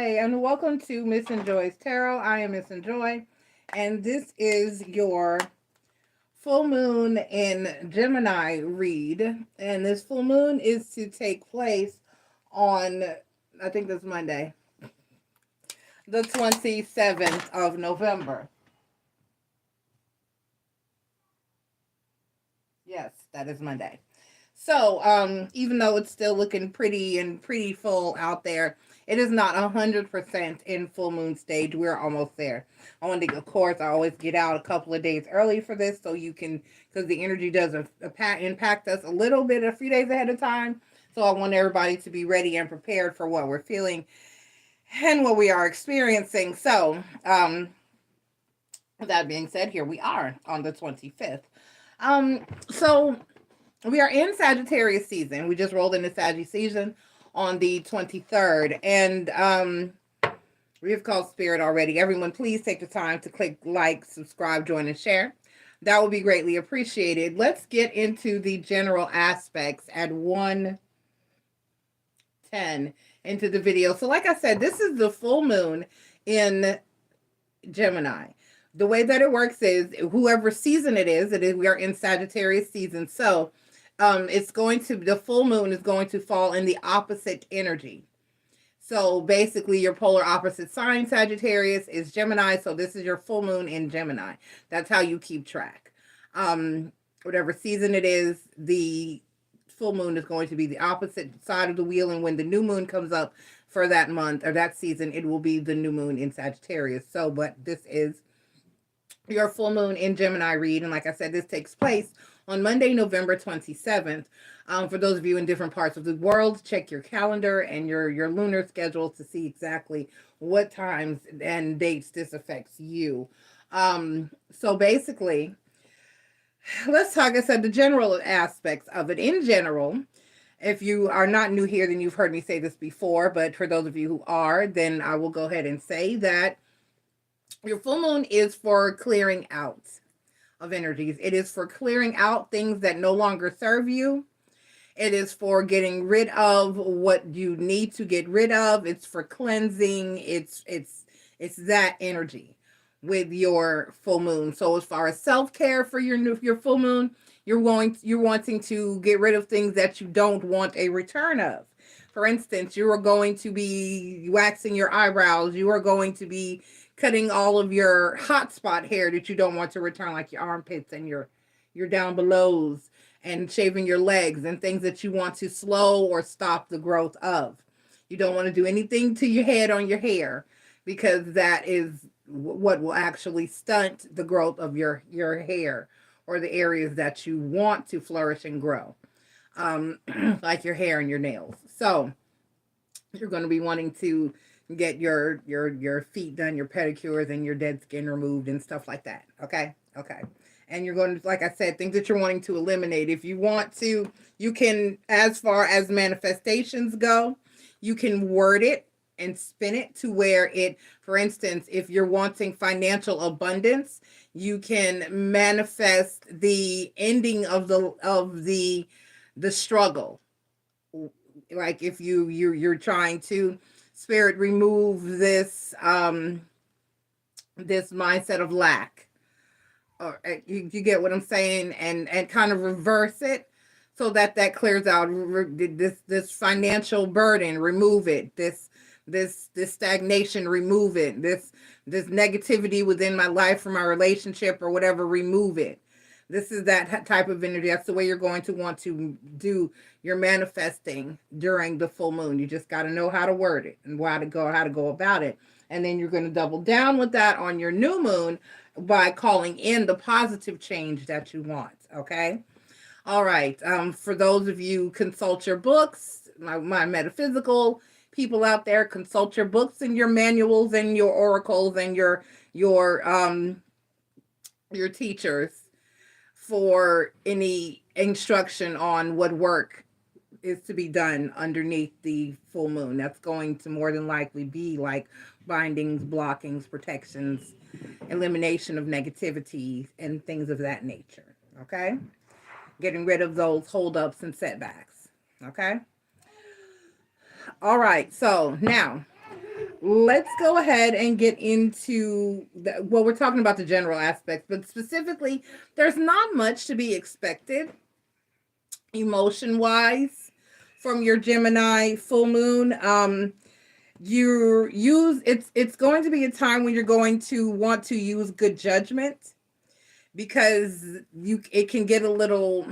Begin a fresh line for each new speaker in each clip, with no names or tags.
and welcome to Miss and Joy's Tarot. I am Miss and Joy, and this is your full moon in Gemini read. And this full moon is to take place on, I think this Monday, the 27th of November. Yes, that is Monday. So, even though it's still looking pretty full out there, it is not 100% in full moon stage. We're almost there. I want to, of course, I always get out a couple of days early for this so you can, because the energy does impact us a little bit, a few days ahead of time. So I want everybody to be ready and prepared for what we're feeling and what we are experiencing. So, that being said, here we are on the 25th. So we are in Sagittarius season. We just rolled into Sagittarius season on the 23rd. And we have called Spirit already. Everyone, please take the time to click like, subscribe, join, and share. That would be greatly appreciated. Let's get into the general aspects at 1:10 into the video. So like I said, this is the full moon in Gemini. The way that it works is whoever season it is, we are in Sagittarius season. So the full moon is going to fall in the opposite energy. So basically your polar opposite sign, Sagittarius, is Gemini. So this is your full moon in Gemini. That's how you keep track. Whatever season it is, the full moon is going to be the opposite side of the wheel. And when the new moon comes up for that month or that season, it will be the new moon in Sagittarius. So, but this is your full moon in Gemini read. And like I said, this takes place on Monday, November 27th. For those of you in different parts of the world, check your calendar and your lunar schedule to see exactly what times and dates this affects you. So basically, let's talk, I said, the general aspects of it. In general, if you are not new here, then you've heard me say this before. But for those of you who are, then I will go ahead and say that your full moon is for clearing out of energies. It is for clearing out things that no longer serve you. It is for getting rid of what you need to get rid of. It's for cleansing. It's that energy with your full moon. So as far as self-care for your full moon, you're wanting to get rid of things that you don't want a return of. For instance, you are going to be waxing your eyebrows. You are going to be cutting all of your hot spot hair that you don't want to return, like your armpits and your down belows, and shaving your legs and things that you want to slow or stop the growth of. You don't want to do anything to your head on your hair, because that is what will actually stunt the growth of your hair or the areas that you want to flourish and grow, like your hair and your nails. So you're going to be wanting to get your feet done, your pedicures, and your dead skin removed and stuff like that. Okay. And you're going to, like I said, things that you're wanting to eliminate. If you want to, you can, as far as manifestations go, you can word it and spin it to where it, for instance, if you're wanting financial abundance, you can manifest the ending of the struggle. Like if you're trying to, Spirit, remove this this mindset of lack, or you get what I'm saying, and kind of reverse it so that clears out this financial burden. Remove it. This stagnation. Remove it. This negativity within my life or my relationship or whatever. Remove it. This is that type of energy. That's the way you're going to want to do your manifesting during the full moon. You just got to know how to word it and how to go about it. And then you're going to double down with that on your new moon by calling in the positive change that you want. Okay. All right. For those of you, consult your books, my metaphysical people out there, consult your books and your manuals and your oracles and your teachers for any instruction on what work is to be done underneath the full moon. That's going to more than likely be like bindings, blockings, protections, elimination of negativity, and things of that nature. Okay? Getting rid of those holdups and setbacks. Okay? All right. So now let's go ahead and get into well, we're talking about the general aspects, but specifically, there's not much to be expected emotion wise from your Gemini full moon. You use it's going to be a time when you're going to want to use good judgment, because it can get a little.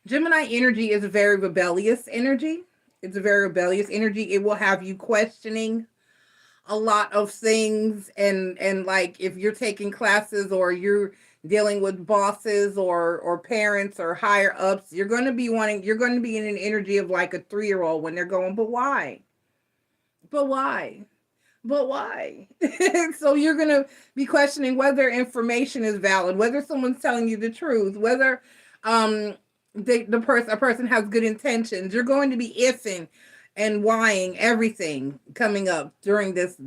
Gemini energy is a very rebellious energy. It's a very rebellious energy. It will have you questioning a lot of things, and like if you're taking classes or you're dealing with bosses or parents or higher ups, you're going to be in an energy of like a 3-year-old when they're going, but why? But why? But why? So you're going to be questioning whether information is valid, whether someone's telling you the truth, whether um a person has good intentions. You're going to be ifing and whying everything coming up during this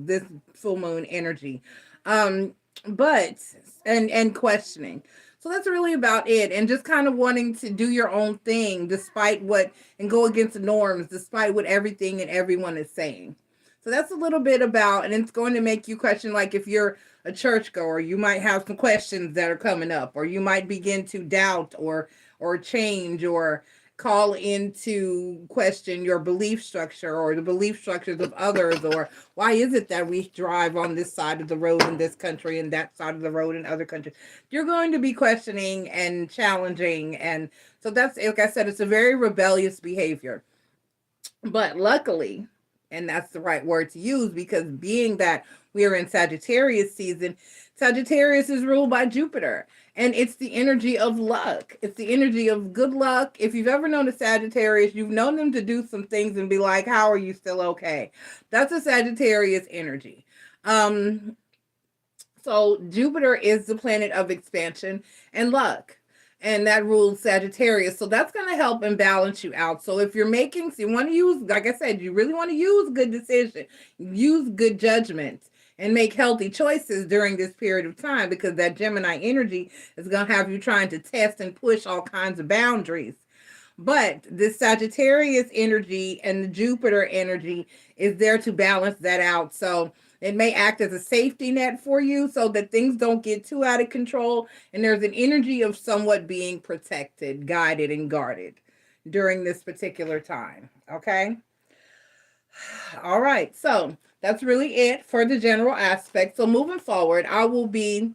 full moon energy. Um but and questioning. So that's really about it, and just kind of wanting to do your own thing despite what, and go against the norms despite what everything and everyone is saying. So that's a little bit about, and it's going to make you question, like if you're a churchgoer, you might have some questions that are coming up, or you might begin to doubt or change or call into question your belief structure or the belief structures of others, or why is it that we drive on this side of the road in this country and that side of the road in other countries. You're going to be questioning and challenging, and so that's, like I said, it's a very rebellious behavior. But luckily, and that's the right word to use, because being that we are in Sagittarius season, Sagittarius is ruled by Jupiter. And it's the energy of luck. It's the energy of good luck. If you've ever known a Sagittarius, you've known them to do some things and be like, how are you still okay? That's a Sagittarius energy. Um, so Jupiter is the planet of expansion and luck, and that rules Sagittarius. So that's going to help and balance you out. So if you're making, so you want to use, like I said, you really want to use good decision, use good judgment, and make healthy choices during this period of time, because that Gemini energy is going to have you trying to test and push all kinds of boundaries. But this Sagittarius energy and the Jupiter energy is there to balance that out. So it may act as a safety net for you so that things don't get too out of control. And there's an energy of somewhat being protected, guided, and guarded during this particular time. Okay. All right. So that's really it for the general aspect. So moving forward, I will be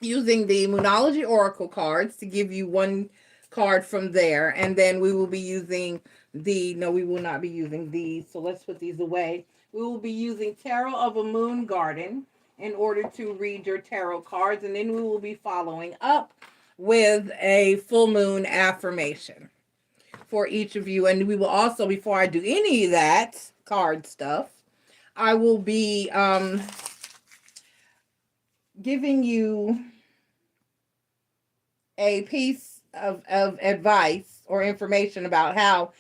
using the Moonology Oracle cards to give you one card from there. And then we will be using no, we will not be using these. So let's put these away. We will be using Tarot of a Moon Garden in order to read your tarot cards. And then we will be following up with a full moon affirmation for each of you. And we will also, before I do any of that card stuff, I will be giving you a piece of advice or information about how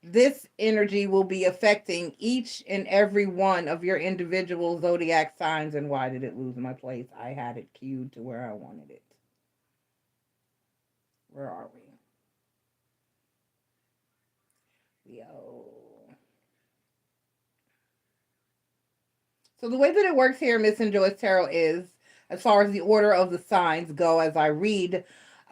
this energy will be affecting each and every one of your individual zodiac signs. And why did it lose my place? I had it queued to where I wanted it. Where are we? Leo. So the way that it works here, Miss and Joyce Tarot, is as far as the order of the signs go as I read.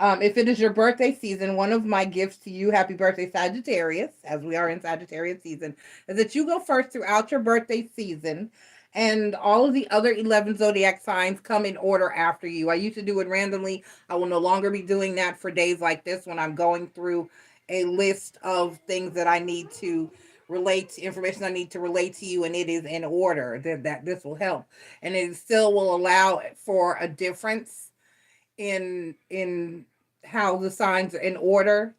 If it is your birthday season, one of my gifts to you, happy birthday Sagittarius, as we are in Sagittarius season, is that you go first throughout your birthday season, and all of the other 11 zodiac signs come in order after you. I used to do it randomly. I will no longer be doing that for days like this when I'm going through a list of things that I need to relate, information I need to relate to you, and it is in order. That this will help, and it still will allow for a difference in how the signs are in order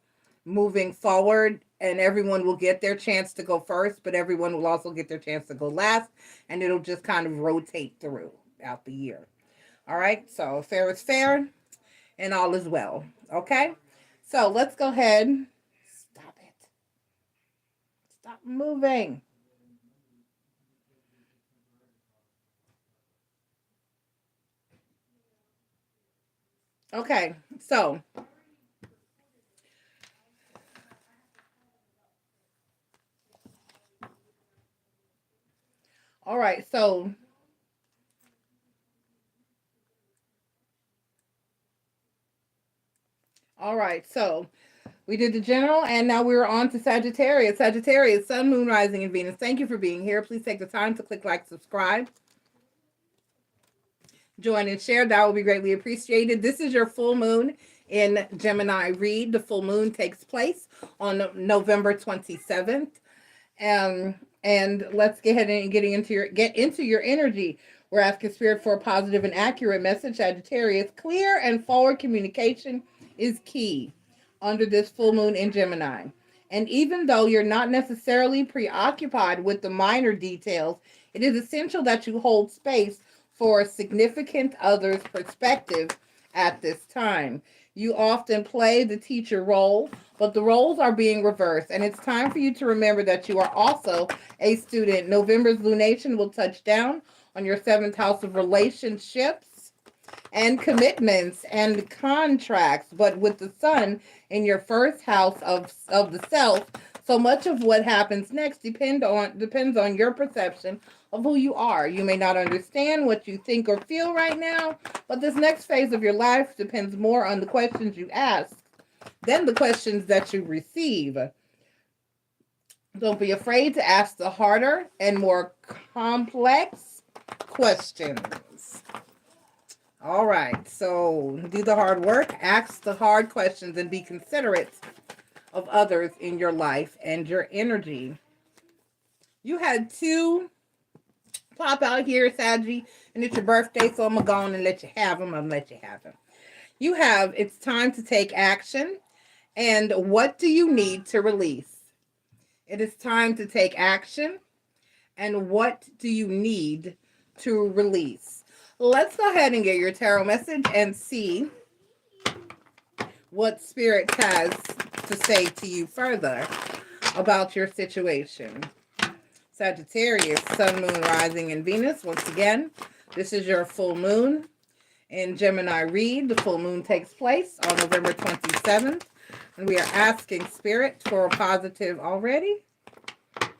moving forward, and everyone will get their chance to go first, but everyone will also get their chance to go last, and it'll just kind of rotate through out the year. All right, so fair is fair and all is well. Okay, so let's go ahead. Stop it. Stop moving. Okay, so All right, so we did the general, and now we're on to Sagittarius. Sagittarius, Sun, Moon, Rising, and Venus. Thank you for being here. Please take the time to click like, subscribe, join, and share. That will be greatly appreciated. This is your full moon in Gemini read. The full moon takes place on November 27th. And let's get ahead and get into your energy. We're asking Spirit for a positive and accurate message. Sagittarius, clear and forward communication is key under this full moon in Gemini. And even though you're not necessarily preoccupied with the minor details, it is essential that you hold space for a significant other's perspective at this time. You often play the teacher role, but the roles are being reversed, and it's time for you to remember that you are also a student. November's lunation will touch down on your seventh house of relationships and commitments and contracts, but with the sun in your first house of the self, so much of what happens next depends on your perception of who you are. You may not understand what you think or feel right now, but this next phase of your life depends more on the questions you ask than the questions that you receive. Don't be afraid to ask the harder and more complex questions. All right, so do the hard work, ask the hard questions, and be considerate of others in your life and your energy. You had two pop out here, Saggy, and it's your birthday, so I'm going to go on and let you have them. I'm going to let you have them. You have, it's time to take action. And what do you need to release? It is time to take action. And what do you need to release? Let's go ahead and get your tarot message and see what Spirit has to say to you further about your situation. Sagittarius, Sun, Moon, Rising, and Venus. Once again, this is your full moon in Gemini read. The full moon takes place on November 27th. And we are asking Spirit for a positive already. Let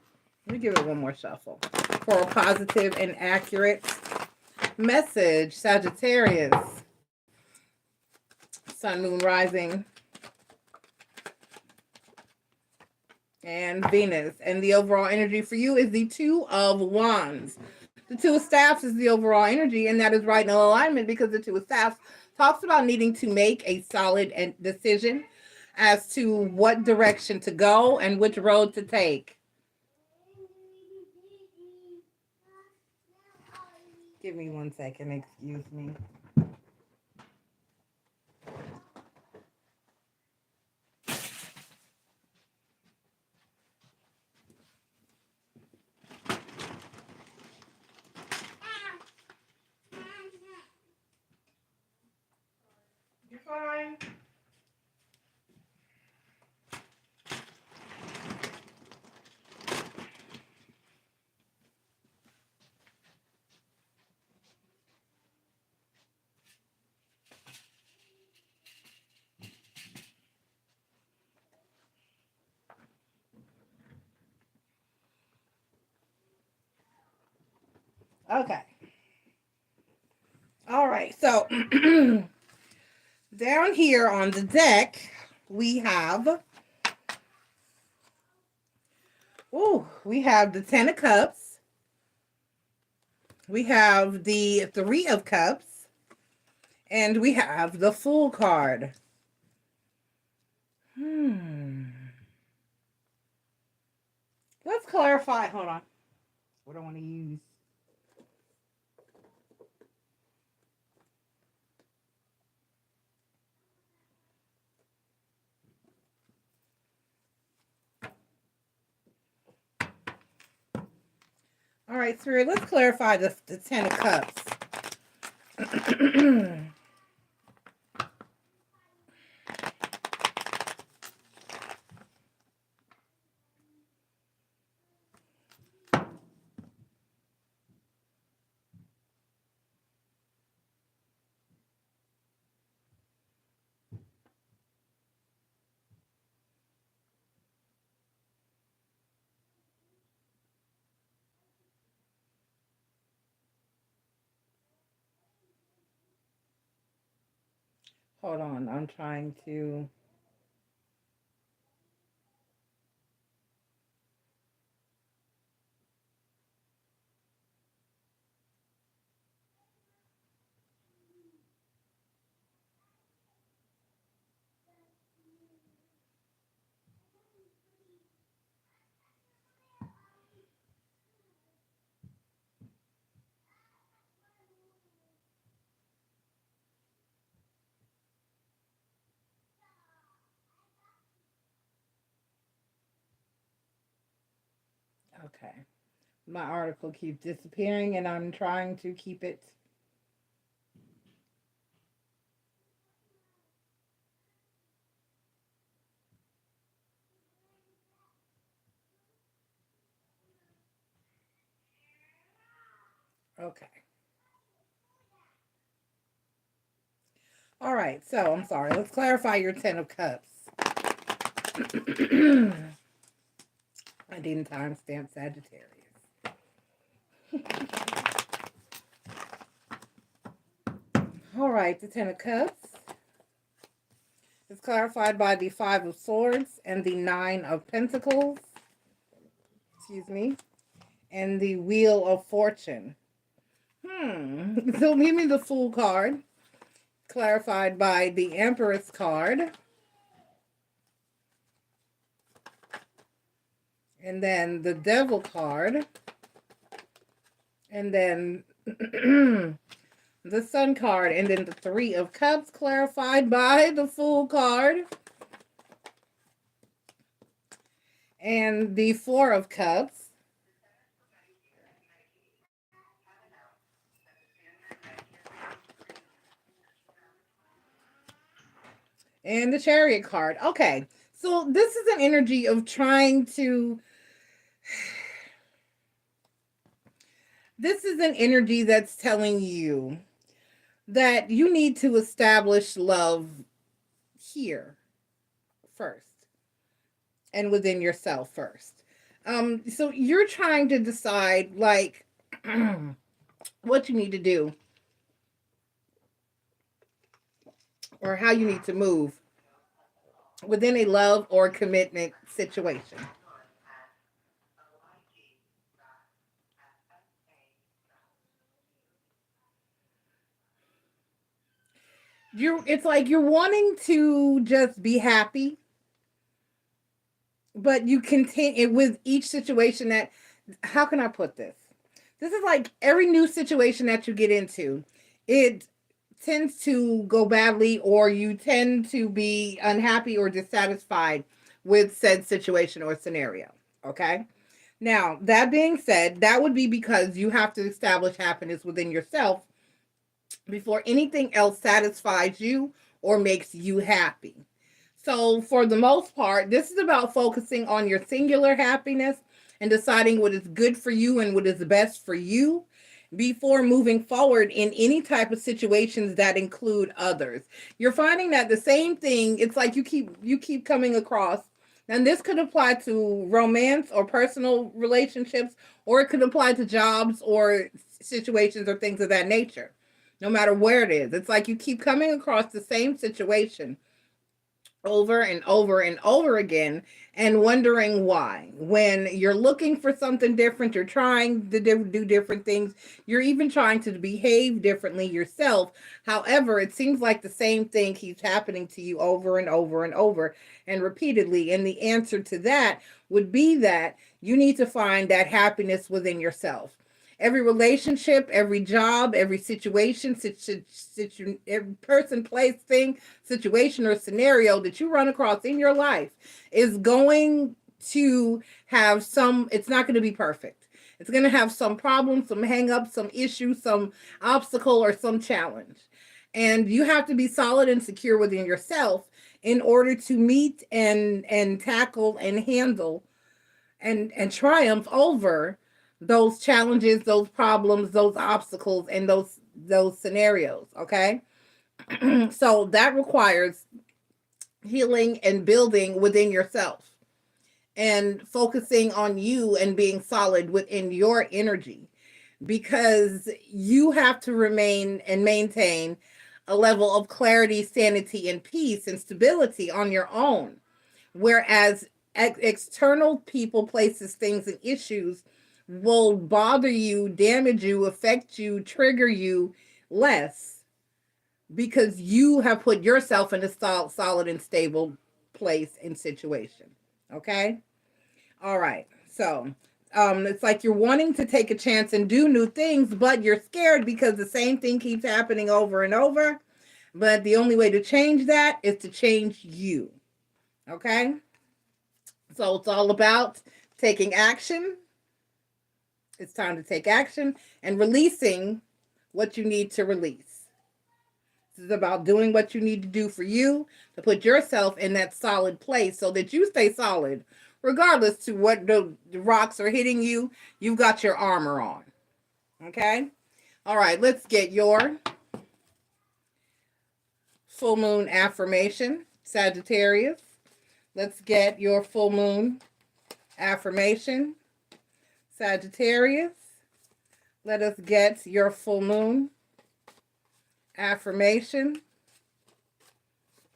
me give it one more shuffle. For a positive and accurate message. Sagittarius, Sun, Moon, Rising, and Venus. And the overall energy for you is the Two of Wands. The Two of Staffs is the overall energy, and that is right in alignment because the Two of Staffs talks about needing to make a solid decision as to what direction to go and which road to take. Give me 1 second, excuse me. You're fine. Okay. All right. So down here on the deck, we have the Ten of Cups. We have the Three of Cups. And we have the Fool card. Let's clarify. Hold on. What I want to use. All right, Spirit, let's clarify the Ten of Cups. Hold on, I'm trying to. Okay. My article keeps disappearing and I'm trying to keep it. Okay. All right. So I'm sorry. Let's clarify your 10 of Cups. I didn't timestamp Sagittarius. All right. The 10 of Cups is clarified by the 5 of Swords and the 9 of Pentacles. Excuse me. And the Wheel of Fortune. So give me the Fool card. Clarified by the Empress card. And then the Devil card. And then the Sun card. And then the 3 of Cups clarified by the Fool card. And the 4 of Cups. And the Chariot card. Okay. So this is an energy of trying to... This is an energy that's telling you that you need to establish love here first and within yourself first. So you're trying to decide like what you need to do or how you need to move within a love or commitment situation. It's like you're wanting to just be happy, but you continue with each situation that, how can I put this? This is like every new situation that you get into, it tends to go badly or you tend to be unhappy or dissatisfied with said situation or scenario. Okay. Now, that being said, that would be because you have to establish happiness within yourself before anything else satisfies you or makes you happy. So, for the most part, this is about focusing on your singular happiness and deciding what is good for you and what is best for you before moving forward in any type of situations that include others. You're finding that the same thing, it's like you keep coming across, and this could apply to romance or personal relationships, or it could apply to jobs or situations or things of that nature. No matter where it is, it's like you keep coming across the same situation over and over and over again and wondering why. When you're looking for something different, you're trying to do different things, you're even trying to behave differently yourself. However, it seems like the same thing keeps happening to you over and over and over and repeatedly. And the answer to that would be that you need to find that happiness within yourself. Every relationship, every job, every situation, every person, place, thing, situation, or scenario that you run across in your life is going to have some, it's not going to be perfect. It's going to have some problem, some hang up, some issue, some obstacle, or some challenge. And you have to be solid and secure within yourself in order to meet and tackle and handle and triumph over those challenges, those problems, those obstacles, and those scenarios. Okay. So that requires healing and building within yourself and focusing on you and being solid within your energy, because you have to remain and maintain a level of clarity, sanity, and peace and stability on your own. Whereas external people, places, things, and issues will bother you, damage you, affect you, trigger you less because you have put yourself in a solid and stable place and situation. Okay? All right. So, it's like you're wanting to take a chance and do new things, but you're scared because the same thing keeps happening over and over. But the only way to change that is to change you. Okay? So it's all about taking action. It's time to take action and releasing what you need to release. This is about doing what you need to do for you to put yourself in that solid place so that you stay solid. Regardless to what the rocks are hitting you, you've got your armor on. Okay? All right, let's get your full moon affirmation, Sagittarius. Let's get your full moon affirmation, Sagittarius. Let us get your full moon affirmation,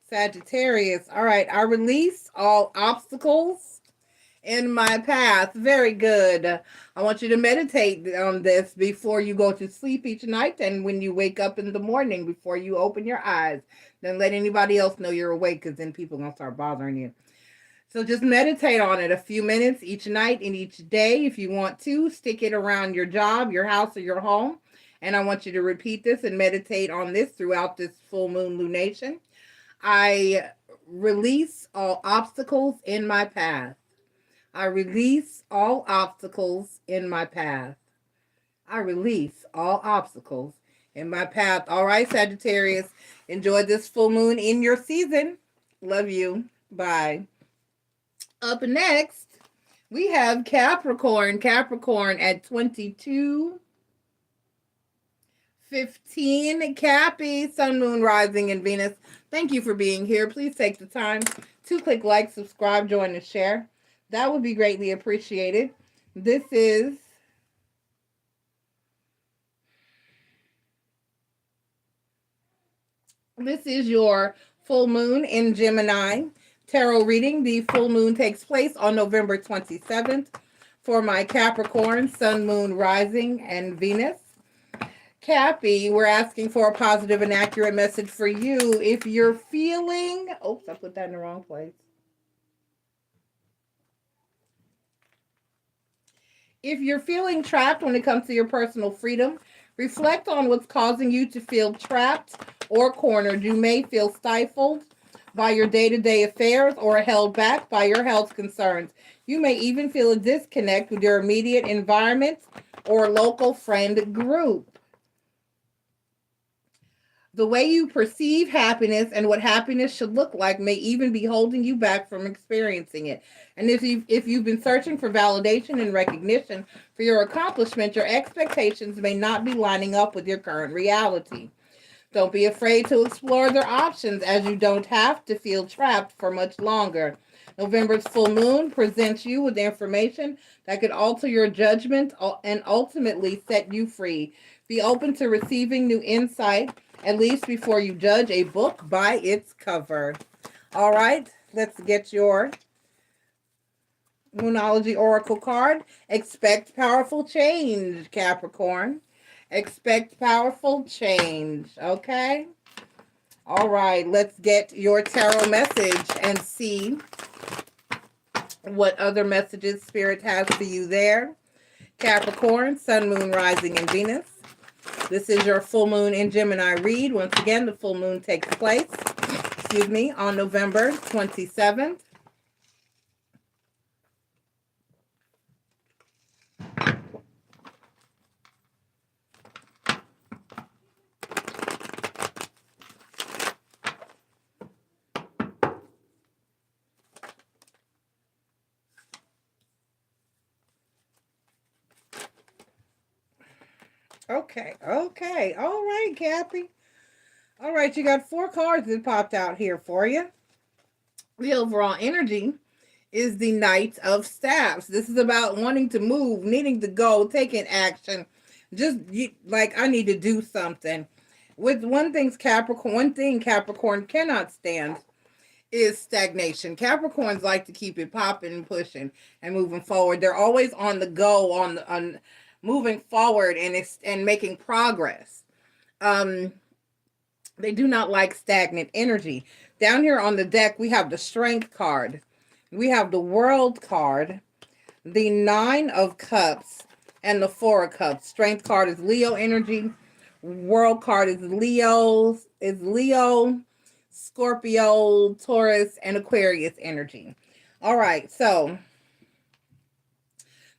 Sagittarius. All right, I release all obstacles in my path. Very good. I want you to meditate on this before you go to sleep each night and when you wake up in the morning before you open your eyes. Then let anybody else know you're awake because then people are going to start bothering you. So just meditate on it a few minutes each night and each day. If you want to, stick it around your job, your house, or your home. And I want you to repeat this and meditate on this throughout this full moon lunation. I release all obstacles in my path. I release all obstacles in my path. I release all obstacles in my path. All right, Sagittarius, enjoy this full moon in your season. Love you. Bye. Up next, we have Capricorn. Capricorn at 22:15. Cappy, Sun, Moon, Rising, and Venus. Thank you for being here. Please take the time to click like, subscribe, join, and share. That would be greatly appreciated. This is your full moon in Gemini tarot reading. The full moon takes place on November 27th for my Capricorn, Sun, Moon, Rising, and Venus. Cappy, we're asking for a positive and accurate message for you. If you're feeling... Oops, I put that in the wrong place. If you're feeling trapped when it comes to your personal freedom, reflect on what's causing you to feel trapped or cornered. You may feel stifled by your day-to-day affairs or held back by your health concerns. You may even feel a disconnect with your immediate environment or local friend group. The way you perceive happiness and what happiness should look like may even be holding you back from experiencing it. And if you've been searching for validation and recognition for your accomplishment, your expectations may not be lining up with your current reality. Don't be afraid to explore their options, as you don't have to feel trapped for much longer. November's full moon presents you with information that could alter your judgment and ultimately set you free. Be open to receiving new insight, at least before you judge a book by its cover. All right, let's get your Moonology Oracle card. Expect powerful change, Capricorn. Expect powerful change, okay? All right, let's get your tarot message and see what other messages Spirit has for you there. Capricorn, Sun, Moon, Rising, and Venus. This is your full moon in Gemini read. Once again, the full moon takes place, on November 27th. Okay. All right, Cappy. All right, you got 4 cards that popped out here for you. The overall energy is the Knight of Staffs. This is about wanting to move, needing to go, taking action. Just like I need to do something. With one thing Capricorn cannot stand is stagnation. Capricorns like to keep it popping and pushing and moving forward. They're always on the go, on moving forward and making progress. Um, they do not like stagnant energy. Down here on the deck, we have the Strength card. We have the World card, the Nine of Cups, and the Four of Cups. Strength card is Leo energy. World card is Leo, Scorpio, Taurus, and Aquarius energy. All right, so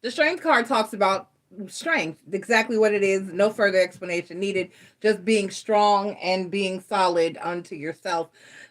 the Strength card talks about strength, exactly what it is, no further explanation needed, just being strong and being solid unto yourself.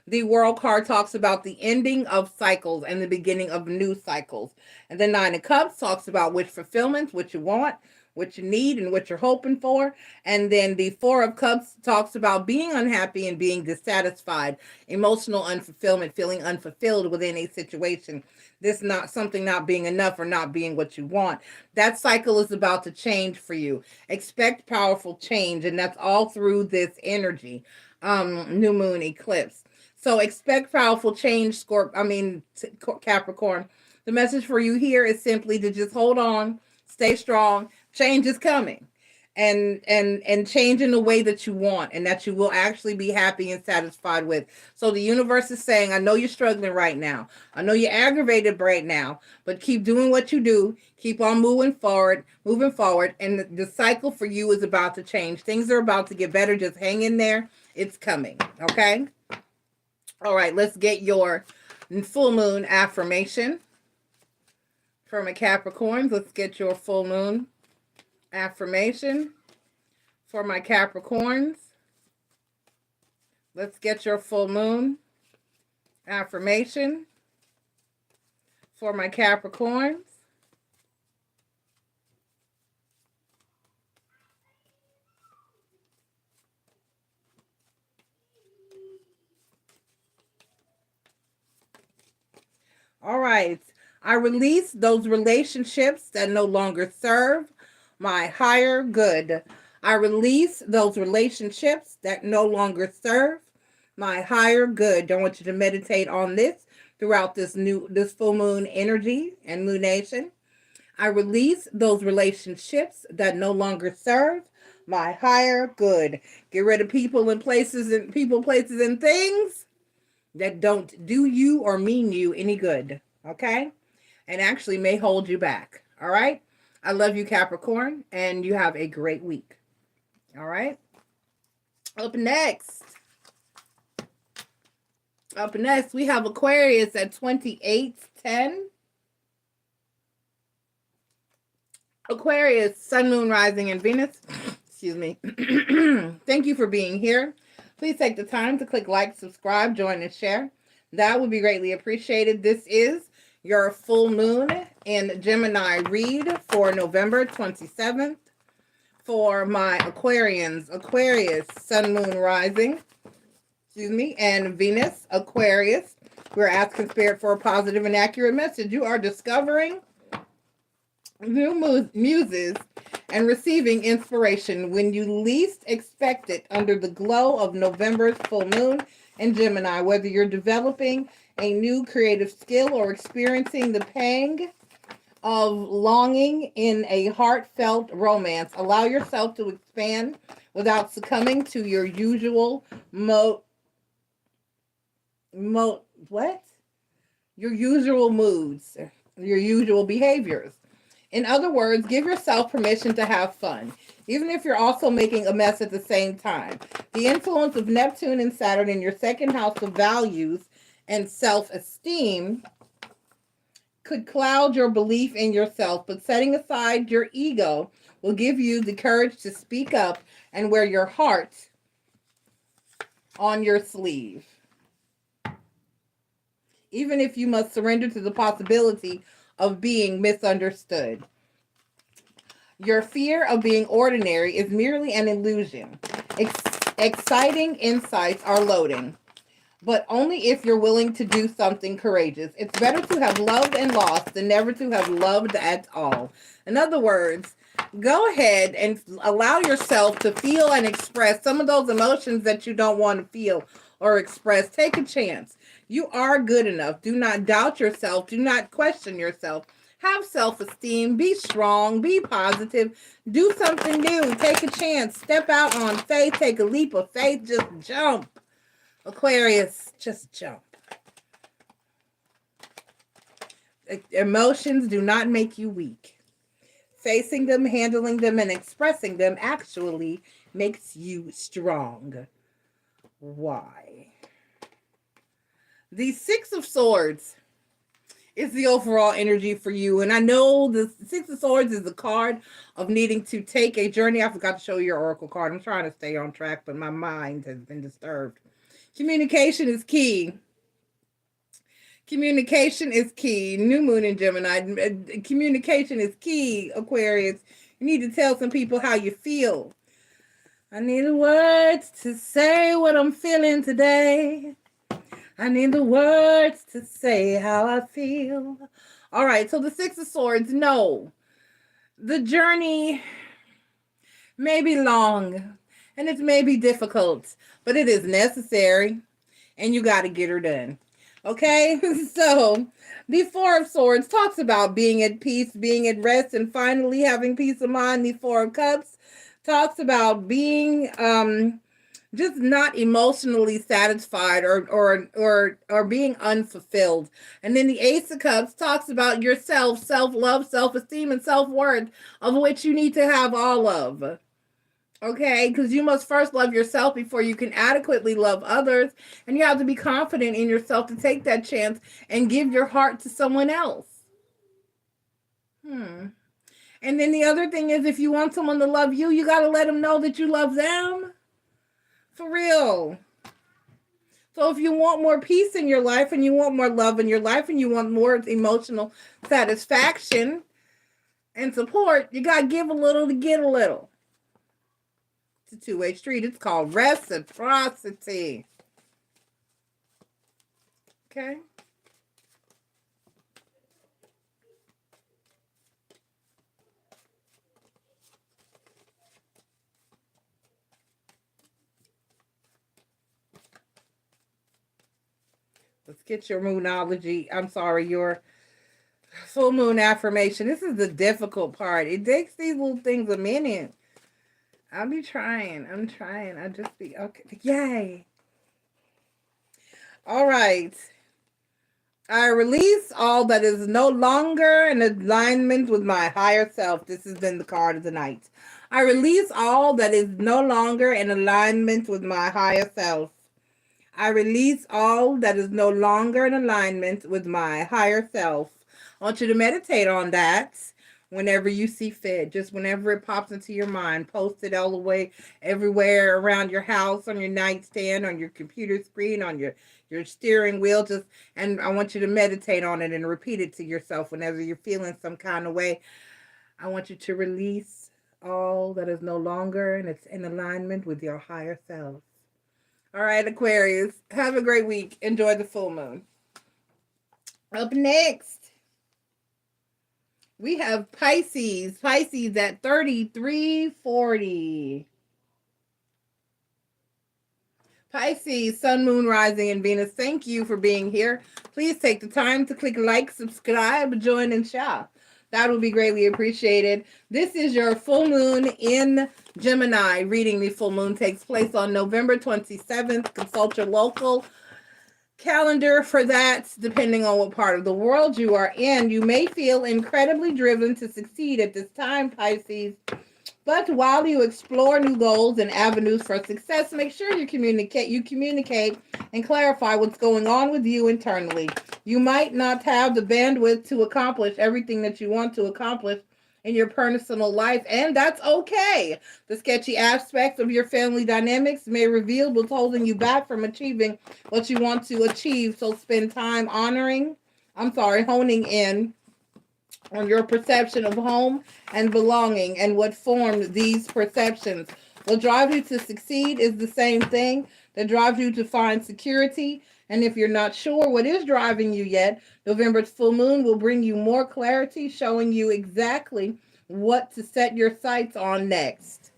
The World card talks about the ending of cycles and the beginning of new cycles. And the Nine of Cups talks about which fulfillments, what you want, what you need, and what you're hoping for. And then the Four of Cups talks about being unhappy and being dissatisfied, emotional unfulfillment, feeling unfulfilled within a situation. This not something not being enough or not being what you want. That cycle is about to change for you. Expect powerful change, and that's all through this energy, new moon eclipse. So expect powerful change, Capricorn. The message for you here is simply to just hold on, stay strong. Change is coming, and change in the way that you want, and that you will actually be happy and satisfied with. So the universe is saying, I know you're struggling right now. I know you're aggravated right now, but keep doing what you do. Keep on moving forward, and the cycle for you is about to change. Things are about to get better. Just hang in there. It's coming. Okay. All right, let's get your full moon affirmation for my Capricorns. Let's get your full moon affirmation for my Capricorns. Let's get your full moon affirmation for my Capricorns. All right. I release those relationships that no longer serve my higher good. I release those relationships that no longer serve my higher good. I want you to meditate on this throughout this full moon energy and lunation. I release those relationships that no longer serve my higher good. Get rid of people, places, and things that don't do you or mean you any good. Okay? And actually may hold you back. All right? I love you, Capricorn, and you have a great week. All right? Up next, we have Aquarius at 2810. Aquarius, Sun, Moon, Rising, and Venus. Excuse me. Thank you for being here. Please take the time to click like, subscribe, join, and share. That would be greatly appreciated. This is your full moon in Gemini read for November 27th. For my Aquarians, Aquarius, Sun, Moon, Rising, and Venus, Aquarius. We're asking Spirit for a positive and accurate message. You are discovering new muses and receiving inspiration when you least expect it under the glow of November's full moon in Gemini. Whether you're developing a new creative skill or experiencing the pang of longing in a heartfelt romance, allow yourself to expand without succumbing to your usual your usual moods, your usual behaviors. In other words, give yourself permission to have fun, even if you're also making a mess at the same time. The influence of Neptune and Saturn in your second house of values and self-esteem could cloud your belief in yourself, but setting aside your ego will give you the courage to speak up and wear your heart on your sleeve. Even if you must surrender to the possibility of being misunderstood. Your fear of being ordinary is merely an illusion. Exciting insights are loading, but only if you're willing to do something courageous. It's better to have loved and lost than never to have loved at all. In other words, go ahead and allow yourself to feel and express some of those emotions that you don't want to feel or express. Take a chance. You are good enough. Do not doubt yourself. Do not question yourself. Have self-esteem. Be strong. Be positive. Do something new. Take a chance. Step out on faith. Take a leap of faith. Just jump. Aquarius, just jump. Emotions do not make you weak. Facing them, handling them, and expressing them actually makes you strong. Why? The Six of Swords is the overall energy for you. And I know the Six of Swords is the card of needing to take a journey. I forgot to show you your oracle card. I'm trying to stay on track, but my mind has been disturbed. Communication is key. Communication is key. New moon in Gemini. Communication is key, Aquarius. You need to tell some people how you feel. I need the words to say what I'm feeling today. I need the words to say how I feel. All right, so the Six of Swords, no. The journey may be long and it may be difficult, but it is necessary and you got to get her done. Okay, so the Four of Swords talks about being at peace, being at rest, and finally having peace of mind. The Four of Cups talks about being just not emotionally satisfied or being unfulfilled. And then the Ace of Cups talks about yourself, self-love, self-esteem, and self-worth, of which you need to have all of. Okay, because you must first love yourself before you can adequately love others. And you have to be confident in yourself to take that chance and give your heart to someone else. And then the other thing is, if you want someone to love you, you got to let them know that you love them. For real. So if you want more peace in your life and you want more love in your life and you want more emotional satisfaction and support, you got to give a little to get a little. It's a two-way street. It's called reciprocity. Okay. Let's get your moonology. I'm sorry, your full moon affirmation. This is the difficult part. It takes these little things a minute. I'll be trying. I'm trying. I'll just be okay. Yay. All right. I release all that is no longer in alignment with my higher self. This has been the card of the night. I release all that is no longer in alignment with my higher self. I release all that is no longer in alignment with my higher self. I want you to meditate on that whenever you see fit. Just whenever it pops into your mind. Post it all the way everywhere around your house, on your nightstand, on your computer screen, on your steering wheel. And I want you to meditate on it and repeat it to yourself whenever you're feeling some kind of way. I want you to release all that is no longer and it's in alignment with your higher self. All right, Aquarius, have a great week. Enjoy the full moon. Up next, we have Pisces. Pisces at 3340. Pisces, Sun, Moon, Rising, and Venus, thank you for being here. Please take the time to click like, subscribe, join, and share. That will be greatly appreciated. This is your full moon in Gemini reading. The full moon takes place on November 27th. Consult your local calendar for that, depending on what part of the world you are in. You may feel incredibly driven to succeed at this time, Pisces. But while you explore new goals and avenues for success, make sure you communicate and clarify what's going on with you internally. You might not have the bandwidth to accomplish everything that you want to accomplish in your personal life, and that's okay. The sketchy aspects of your family dynamics may reveal what's holding you back from achieving what you want to achieve. So spend time honing in on your perception of home and belonging and what formed these perceptions. What drives you to succeed is the same thing that drives you to find security. And if you're not sure what is driving you yet, November's full moon will bring you more clarity, showing you exactly what to set your sights on next.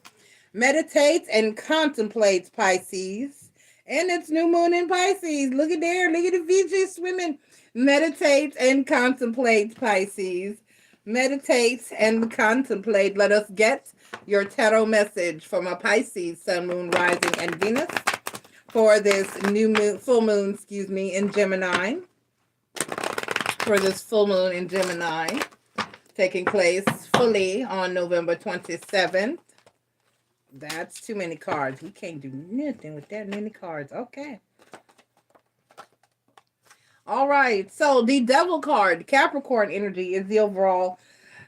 Meditates and contemplates, Pisces. And it's new moon in Pisces. Look at there. Look at the VG swimming. Meditates and contemplates, Pisces. Meditates and contemplate. Let us get your tarot message from a Pisces, Sun, Moon, Rising, and Venus for this new moon, full moon, excuse me, in Gemini. For this full moon in Gemini, taking place fully on November 27th. That's too many cards. We can't do nothing with that many cards. Okay. All right. So the Devil card, Capricorn energy, is the overall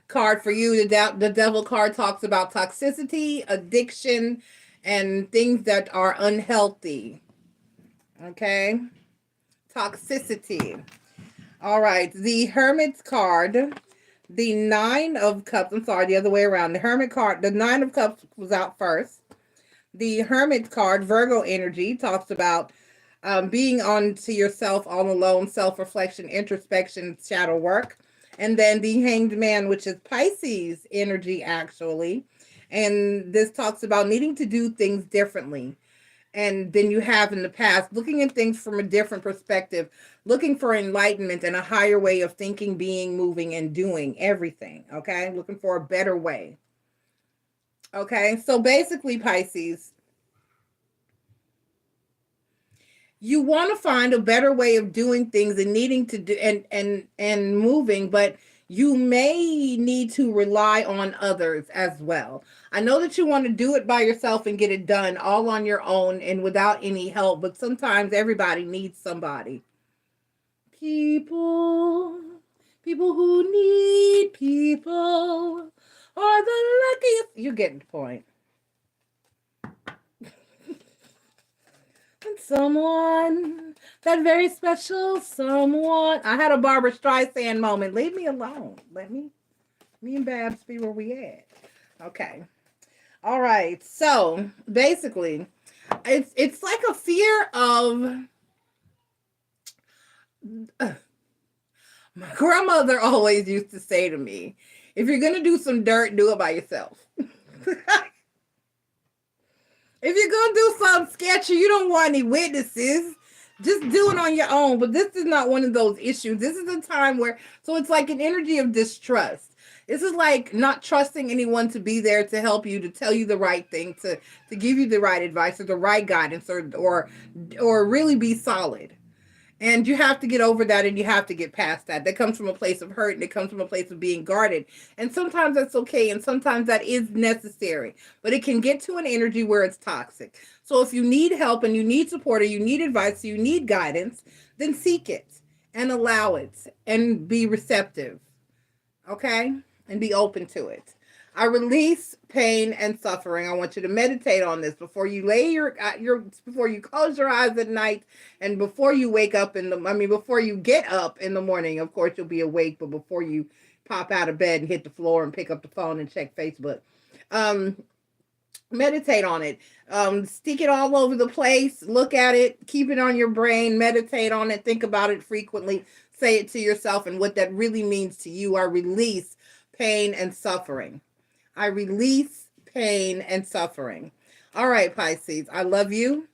card for you. The Devil card talks about toxicity, addiction, and things that are unhealthy. Okay. Toxicity. All right. The Hermit card. The Nine of Cups, I'm sorry, the other way around. The Hermit card, the Nine of Cups was out first. The Hermit card, Virgo energy, talks about being on to yourself all alone, self-reflection, introspection, shadow work. And then the Hanged Man, which is Pisces energy, actually. And this talks about needing to do things differently and than you have in the past, looking at things from a different perspective, looking for enlightenment and a higher way of thinking, being, moving, and doing everything, okay? Looking for a better way. Okay, so basically, Pisces, you want to find a better way of doing things and needing to do and moving, but you may need to rely on others as well. I know that you want to do it by yourself and get it done all on your own and without any help, but sometimes everybody needs somebody. People who need people are the luckiest. You're getting the point. And someone, that very special someone. I had a Barbara Streisand moment. Leave me alone. Let me and Babs be where we at. Okay. All right. So basically, it's like a fear of. My grandmother always used to say to me, if you're gonna do some dirt, do it by yourself. If you're going to do something sketchy, you don't want any witnesses. Just do it on your own. But this is not one of those issues. This is a time where, so it's like an energy of distrust. This is like not trusting anyone to be there to help you, to tell you the right thing, to give you the right advice or the right guidance or really be solid. And you have to get over that and you have to get past that. That comes from a place of hurt and it comes from a place of being guarded. And sometimes that's okay and sometimes that is necessary. But it can get to an energy where it's toxic. So if you need help and you need support or you need advice, or you need guidance, then seek it and allow it and be receptive. Okay? And be open to it. I release pain and suffering. I want you to meditate on this before you lay before you close your eyes at night and before you wake up before you get up in the morning. Of course, you'll be awake, but before you pop out of bed and hit the floor and pick up the phone and check Facebook. Meditate on it. Stick it all over the place. Look at it. Keep it on your brain. Meditate on it. Think about it frequently. Say it to yourself and what that really means to you. I release pain and suffering. I release pain and suffering. All right, Pisces, I love you.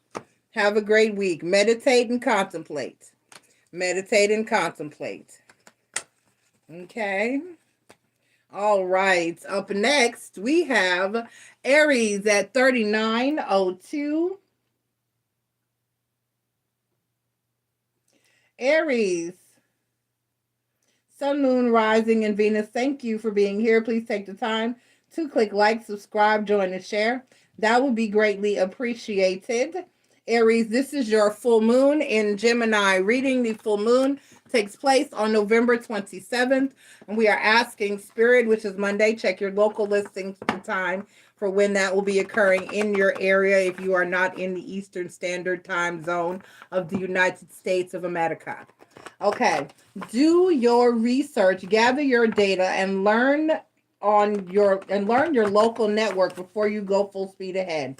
Have a great week. Meditate and contemplate. Meditate and contemplate. Okay. All right. Up next, we have Aries at 3902. Aries. Sun, Moon, Rising, and Venus, thank you for being here. Please take the time to click like, subscribe, join, and share. That would be greatly appreciated. Aries, this is your full moon in Gemini reading. The full moon takes place on November 27th. And we are asking Spirit, which is Monday, check your local listings for time for when that will be occurring in your area if you are not in the Eastern Standard Time Zone of the United States of America. Okay, do your research, gather your data, and learn your local network before you go full speed ahead,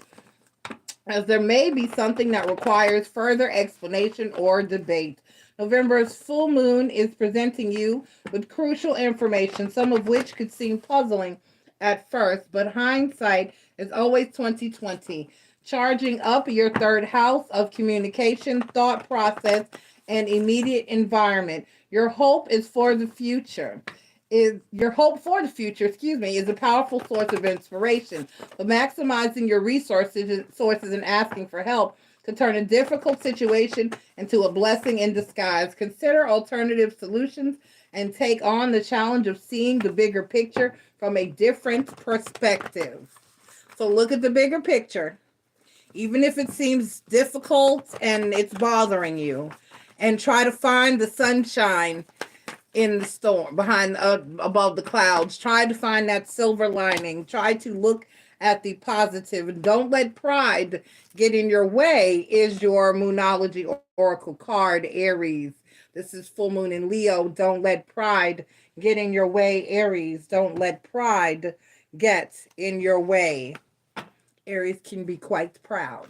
as there may be something that requires further explanation or debate. November's full moon is presenting you with crucial information, some of which could seem puzzling at first, but hindsight is always 2020. Charging up your third house of communication, thought process, and immediate environment. Your hope is for the future. Is your hope for the future, excuse me, is a powerful source of inspiration. But maximizing your sources and asking for help can turn a difficult situation into a blessing in disguise. Consider alternative solutions and take on the challenge of seeing the bigger picture from a different perspective. So look at the bigger picture, even if it seems difficult and it's bothering you, and try to find the sunshine in the storm, behind above the clouds. Try to find that silver lining. Try to look at the positive, and don't let pride get in your way. Is your Moonology Oracle card, Aries. This is full moon in Leo. Don't let pride get in your way, Aries. Don't let pride get in your way. Aries can be quite proud.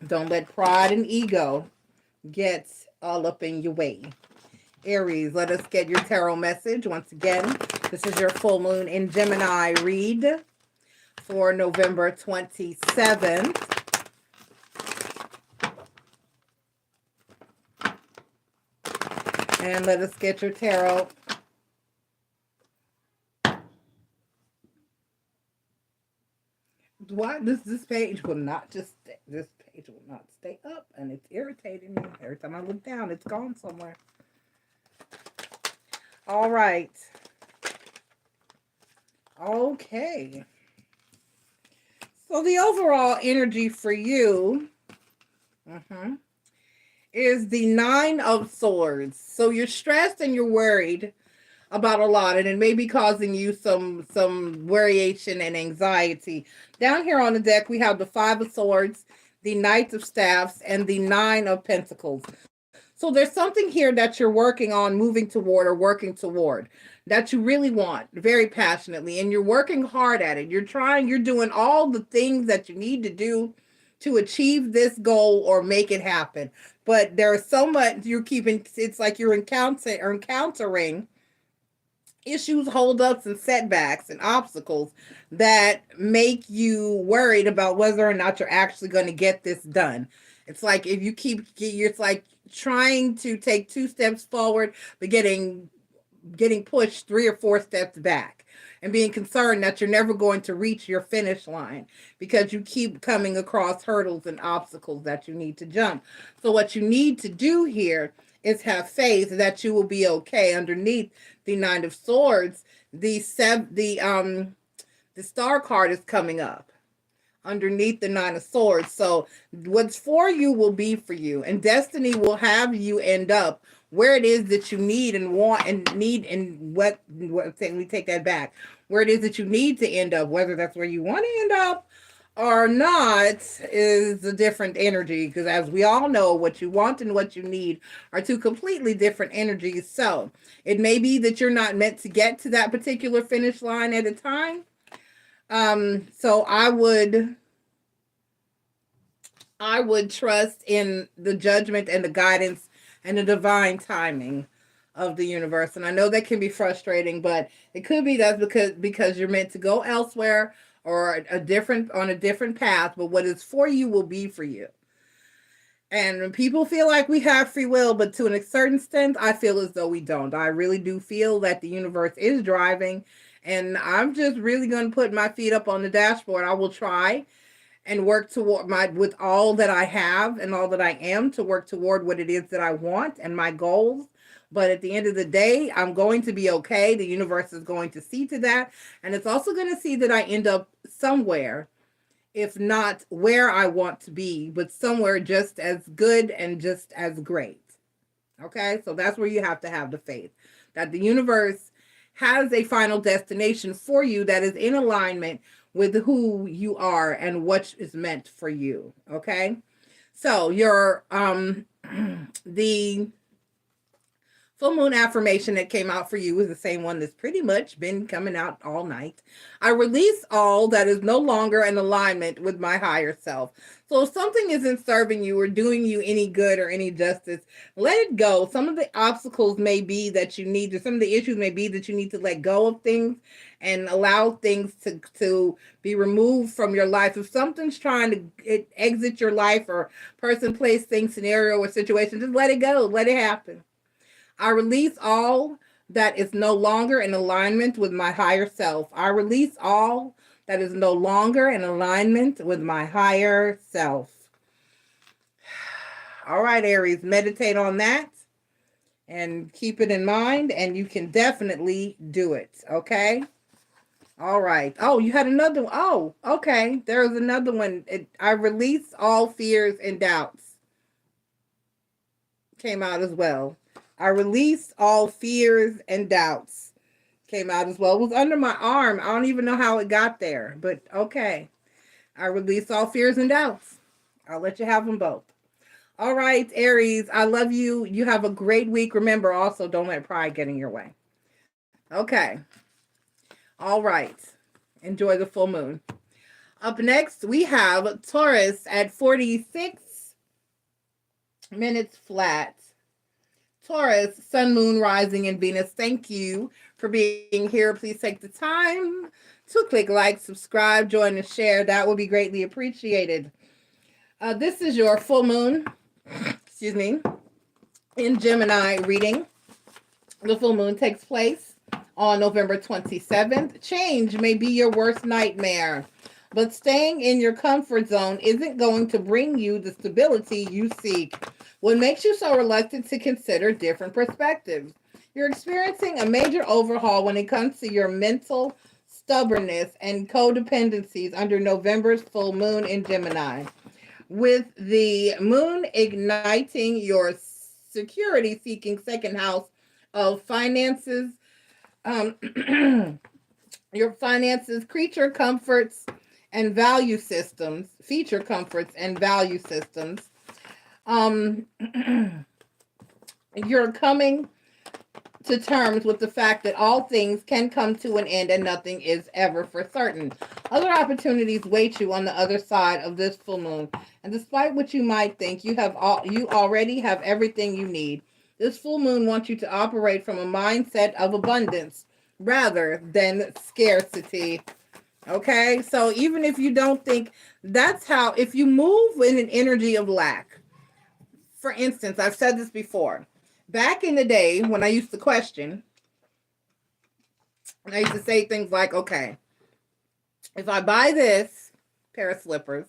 Don't let pride and ego get all up in your way. Aries, let us get your tarot message. Once again, this is your full moon in Gemini read for November 27th. And let us get your tarot. Why this page will not just stay, this page will not stay up, and it's irritating me. Every time I look down, it's gone somewhere. All right. Okay. So the overall energy for you is the Nine of Swords. So you're stressed and you're worried about a lot, and it may be causing you some variation and anxiety. Down here on the deck, we have the Five of Swords, the Knight of Staffs, and the Nine of Pentacles. So there's something here that you're working on, moving toward, or working toward, that you really want very passionately, and you're working hard at it. You're trying, you're doing all the things that you need to do to achieve this goal or make it happen. But there's so much you're keeping, it's like you're encountering issues, holdups, and setbacks and obstacles that make you worried about whether or not you're actually going to get this done. It's like if you it's like trying to take 2 steps forward, but getting pushed 3 or 4 steps back, and being concerned that you're never going to reach your finish line because you keep coming across hurdles and obstacles that you need to jump. So what you need to do here is have faith that you will be okay. Underneath the Nine of Swords, the Star card is coming up underneath the Nine of Swords. So what's for you will be for you, and destiny will have you end up where it is that you need and want and need, and what we take that back, where it is that you need to end up, whether that's where you want to end up or not is a different energy, because as we all know, what you want and what you need are 2 completely different energies. So it may be that you're not meant to get to that particular finish line at a time. So I would trust in the judgment and the guidance and the divine timing of the universe. And I know that can be frustrating, but it could be that's because you're meant to go elsewhere or on a different path, but what is for you will be for you. And when people feel like we have free will, but to a certain extent, I feel as though we don't. I really do feel that the universe is driving, and I'm just really going to put my feet up on the dashboard. I will try and work toward with all that I have and all that I am, to work toward what it is that I want and my goals. But at the end of the day, I'm going to be okay. The universe is going to see to that. And it's also going to see that I end up somewhere, if not where I want to be, but somewhere just as good and just as great. Okay? So that's where you have to have the faith that the universe has a final destination for you that is in alignment with who you are and what is meant for you. Okay? So your the Full moon affirmation that came out for you is the same one that's pretty much been coming out all night. I release all that is no longer in alignment with my higher self. So if something isn't serving you or doing you any good or any justice, let it go. Some of the obstacles may be that you need to, some of the issues may be that you need to let go of things and allow things to be removed from your life. If something's trying to exit your life, or person, place, thing, scenario, or situation, just let it go. Let it happen. I release all that is no longer in alignment with my higher self. I release all that is no longer in alignment with my higher self. All right, Aries, meditate on that and keep it in mind, and you can definitely do it, okay? All right. Oh, you had another one. Oh, okay. There's another one. I release all fears and doubts. Came out as well. I release all fears and doubts. Came out as well. It was under my arm. I don't even know how it got there, but okay. I release all fears and doubts. I'll let you have them both. All right, Aries, I love you. You have a great week. Remember, also, don't let pride get in your way. Okay. All right. Enjoy the full moon. Up next, we have Taurus at 46 minutes flat. Taurus, Sun, Moon, Rising, and Venus, thank you for being here. Please take the time to click like, subscribe, join, and share. That will be greatly appreciated. This is your full moon, excuse me, in Gemini reading. The full moon takes place on November 27th. Change may be your worst nightmare, but staying in your comfort zone isn't going to bring you the stability you seek. What makes you so reluctant to consider different perspectives? You're experiencing a major overhaul when it comes to your mental stubbornness and codependencies under November's full moon in Gemini. With the moon igniting your security-seeking second house of finances, your finances, creature comforts, and value systems, feature comforts and value systems. You're coming to terms with the fact that all things can come to an end and nothing is ever for certain. Other opportunities wait you on the other side of this full moon, and despite what you might think, you already have everything you need. This full moon wants you to operate from a mindset of abundance rather than scarcity. Okay, so even if you don't think, that's how, if you move in an energy of lack. For instance, I've said this before. Back in the day when I used to question, and I used to say things like, okay, if I buy this pair of slippers,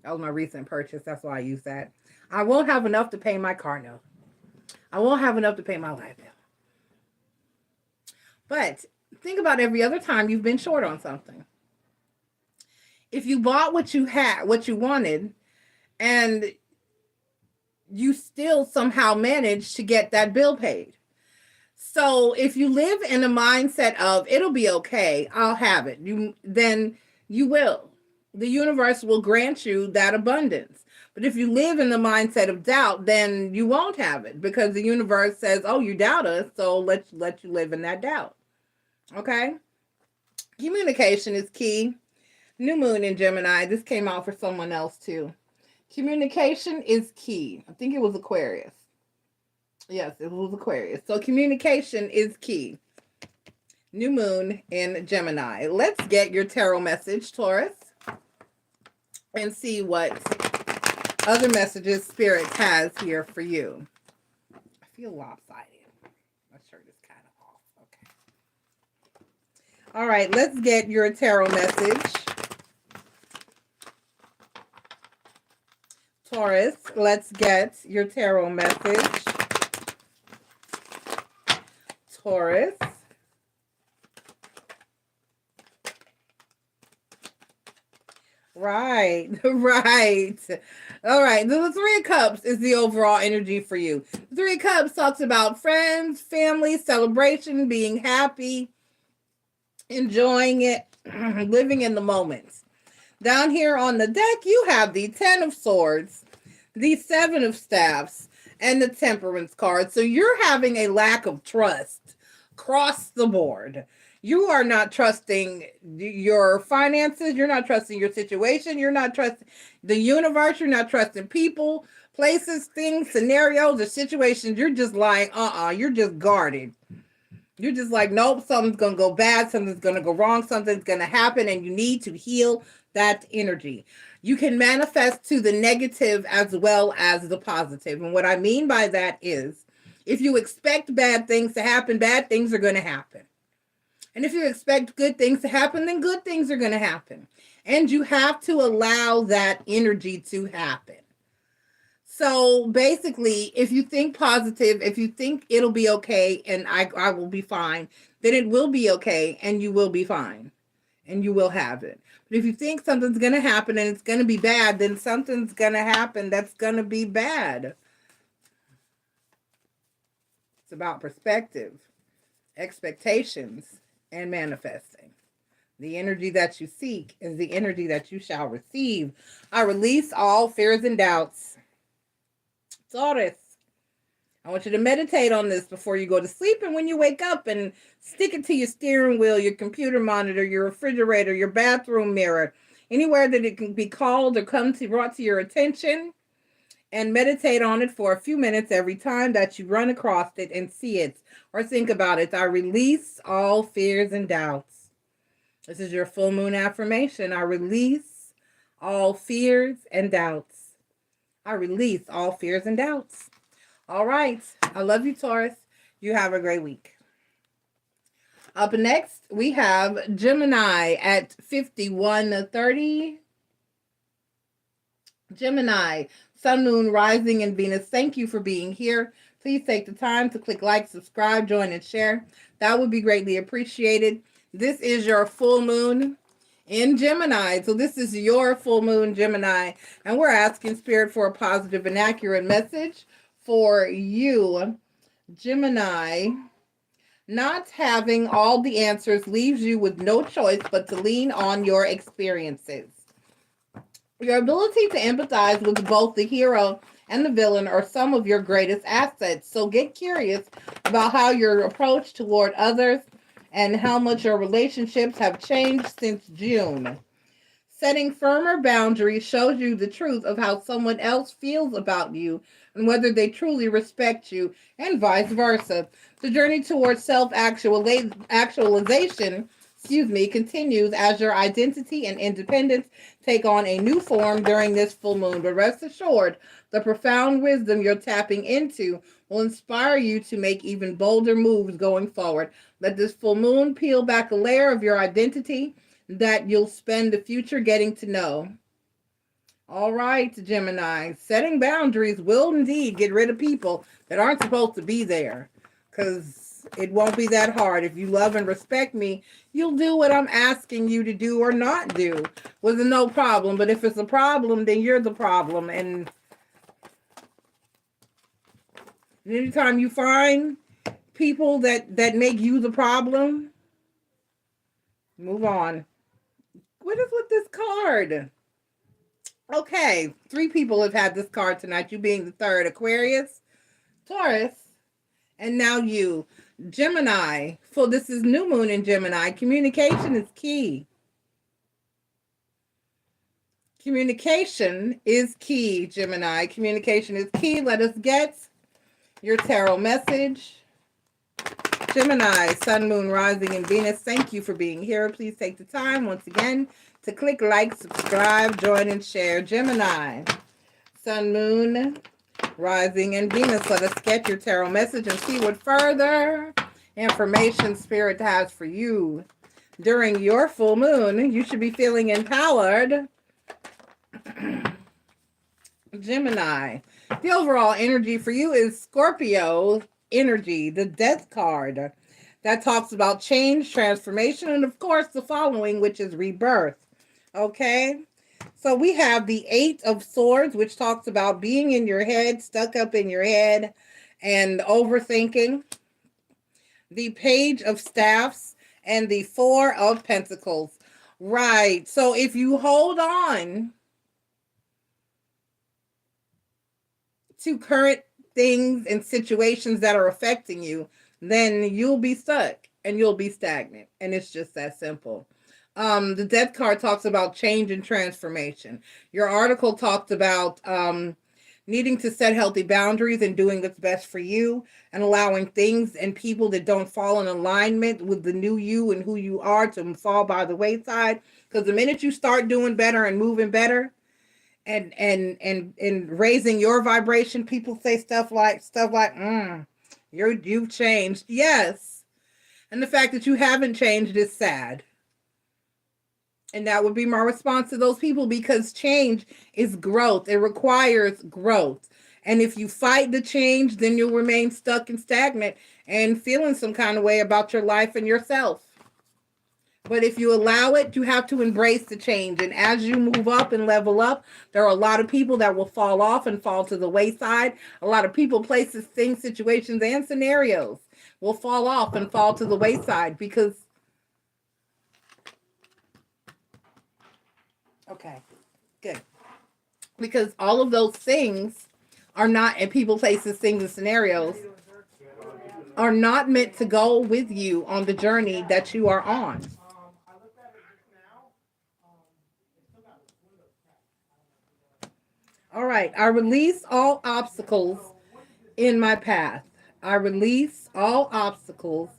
that was my recent purchase, that's why I use that, I won't have enough to pay my car note. I won't have enough to pay my light bill. But think about every other time you've been short on something. If you bought what you had, what you wanted, and you still somehow manage to get that bill paid. So if you live in a mindset of it'll be okay, I'll have it, then you will. The universe will grant you that abundance. But if you live in the mindset of doubt, then you won't have it, because the universe says, oh, you doubt us, so let's let you live in that doubt. Okay? Communication is key. New moon in Gemini. This came out for someone else too. Communication is key. I think it was Aquarius. Yes, it was Aquarius. So communication is key. New moon in Gemini. Let's get your tarot message, Taurus, and see what other messages Spirit has here for you. I feel lopsided. My shirt is kind of off. Okay. All right, let's get your tarot message. Taurus, let's get your tarot message. Taurus. Right. All right. The Three of Cups is the overall energy for you. The Three of Cups talks about friends, family, celebration, being happy, enjoying it, living in the moment. Down here on the deck, you have the Ten of Swords, the Seven of Staffs, and the Temperance card. So you're having a lack of trust across the board. You are not trusting your finances. You're not trusting your situation. You're not trusting the universe. You're not trusting people, places, things, scenarios, or situations. You're just like, you're just guarded. You're just like, nope, something's going to go bad. Something's going to go wrong. Something's going to happen. And you need to heal that energy. You can manifest to the negative as well as the positive. And what I mean by that is, if you expect bad things to happen, bad things are going to happen. And if you expect good things to happen, then good things are going to happen. And you have to allow that energy to happen. So basically, if you think positive, if you think it'll be okay and I will be fine, then it will be okay and you will be fine and you will have it. But if you think something's going to happen and it's going to be bad, then something's going to happen that's going to be bad. It's about perspective, expectations, and manifesting. The energy that you seek is the energy that you shall receive. I release all fears and doubts. Taurus, I want you to meditate on this before you go to sleep and when you wake up, and stick it to your steering wheel, your computer monitor, your refrigerator, your bathroom mirror, anywhere that it can be called or brought to your attention, and meditate on it for a few minutes every time that you run across it and see it or think about it. I release all fears and doubts. This is your full moon affirmation. I release all fears and doubts. I release all fears and doubts. All right. I love you, Taurus. You have a great week. Up next, we have Gemini at 51:30. Gemini, Sun, Moon, Rising, and Venus. Thank you for being here. Please take the time to click like, subscribe, join, and share. That would be greatly appreciated. This is your full moon in Gemini. So this is your full moon, Gemini. And we're asking Spirit for a positive and accurate message for you, Gemini. Not having all the answers leaves you with no choice but to lean on your experiences. Your ability to empathize with both the hero and the villain are some of your greatest assets. So get curious about how your approach toward others and how much your relationships have changed since June. Setting firmer boundaries shows you the truth of how someone else feels about you and whether they truly respect you, and vice versa. The journey towards self-actualization, continues as your identity and independence take on a new form during this full moon. But rest assured, the profound wisdom you're tapping into will inspire you to make even bolder moves going forward. Let this full moon peel back a layer of your identity that you'll spend the future getting to know. All right, Gemini, setting boundaries will indeed get rid of people that aren't supposed to be there, because it won't be that hard. If you love and respect me, you'll do what I'm asking you to do or not do with no problem. But if it's a problem, then you're the problem. And anytime you find people that make you the problem, move on. What is with this card? Okay, 3 people have had this card tonight, you being the third. Aquarius, Taurus, and now you, Gemini. So this is new moon in Gemini. Communication is key. Communication is key, Gemini. Communication is key. Let us get your tarot message. Gemini, Sun, Moon, Rising, and Venus, thank you for being here. Please take the time once again to click like, subscribe, join, and share. Gemini, Sun, Moon, Rising, and Venus. Let us get your tarot message and see what further information Spirit has for you during your full moon. You should be feeling empowered. Gemini, the overall energy for you is Scorpio energy, the Death card that talks about change, transformation, and of course the following, which is rebirth. Okay, so we have the 8 of Swords, which talks about being in your head, stuck up in your head, and overthinking. The Page of Staffs and the 4 of Pentacles. Right, so if you hold on to current things and situations that are affecting you, then you'll be stuck and you'll be stagnant. And it's just that simple. The death card talks about change and transformation. Your article talked about needing to set healthy boundaries and doing what's best for you and allowing things and people that don't fall in alignment with the new you and who you are to fall by the wayside. Because the minute you start doing better and moving better and raising your vibration, people say stuff like you've changed. Yes. And the fact that you haven't changed is sad. And that would be my response to those people, because change is growth. It requires growth. And if you fight the change, then you'll remain stuck and stagnant and feeling some kind of way about your life and yourself. But if you allow it, you have to embrace the change. And as you move up and level up, there are a lot of people that will fall off and fall to the wayside. A lot of people, places, things, situations, and scenarios will fall off and fall to the wayside because... Okay, good. Because all of those things are not, and people, places, things, and scenarios are not meant to go with you on the journey that you are on. All right, I release all obstacles in my path. I release all obstacles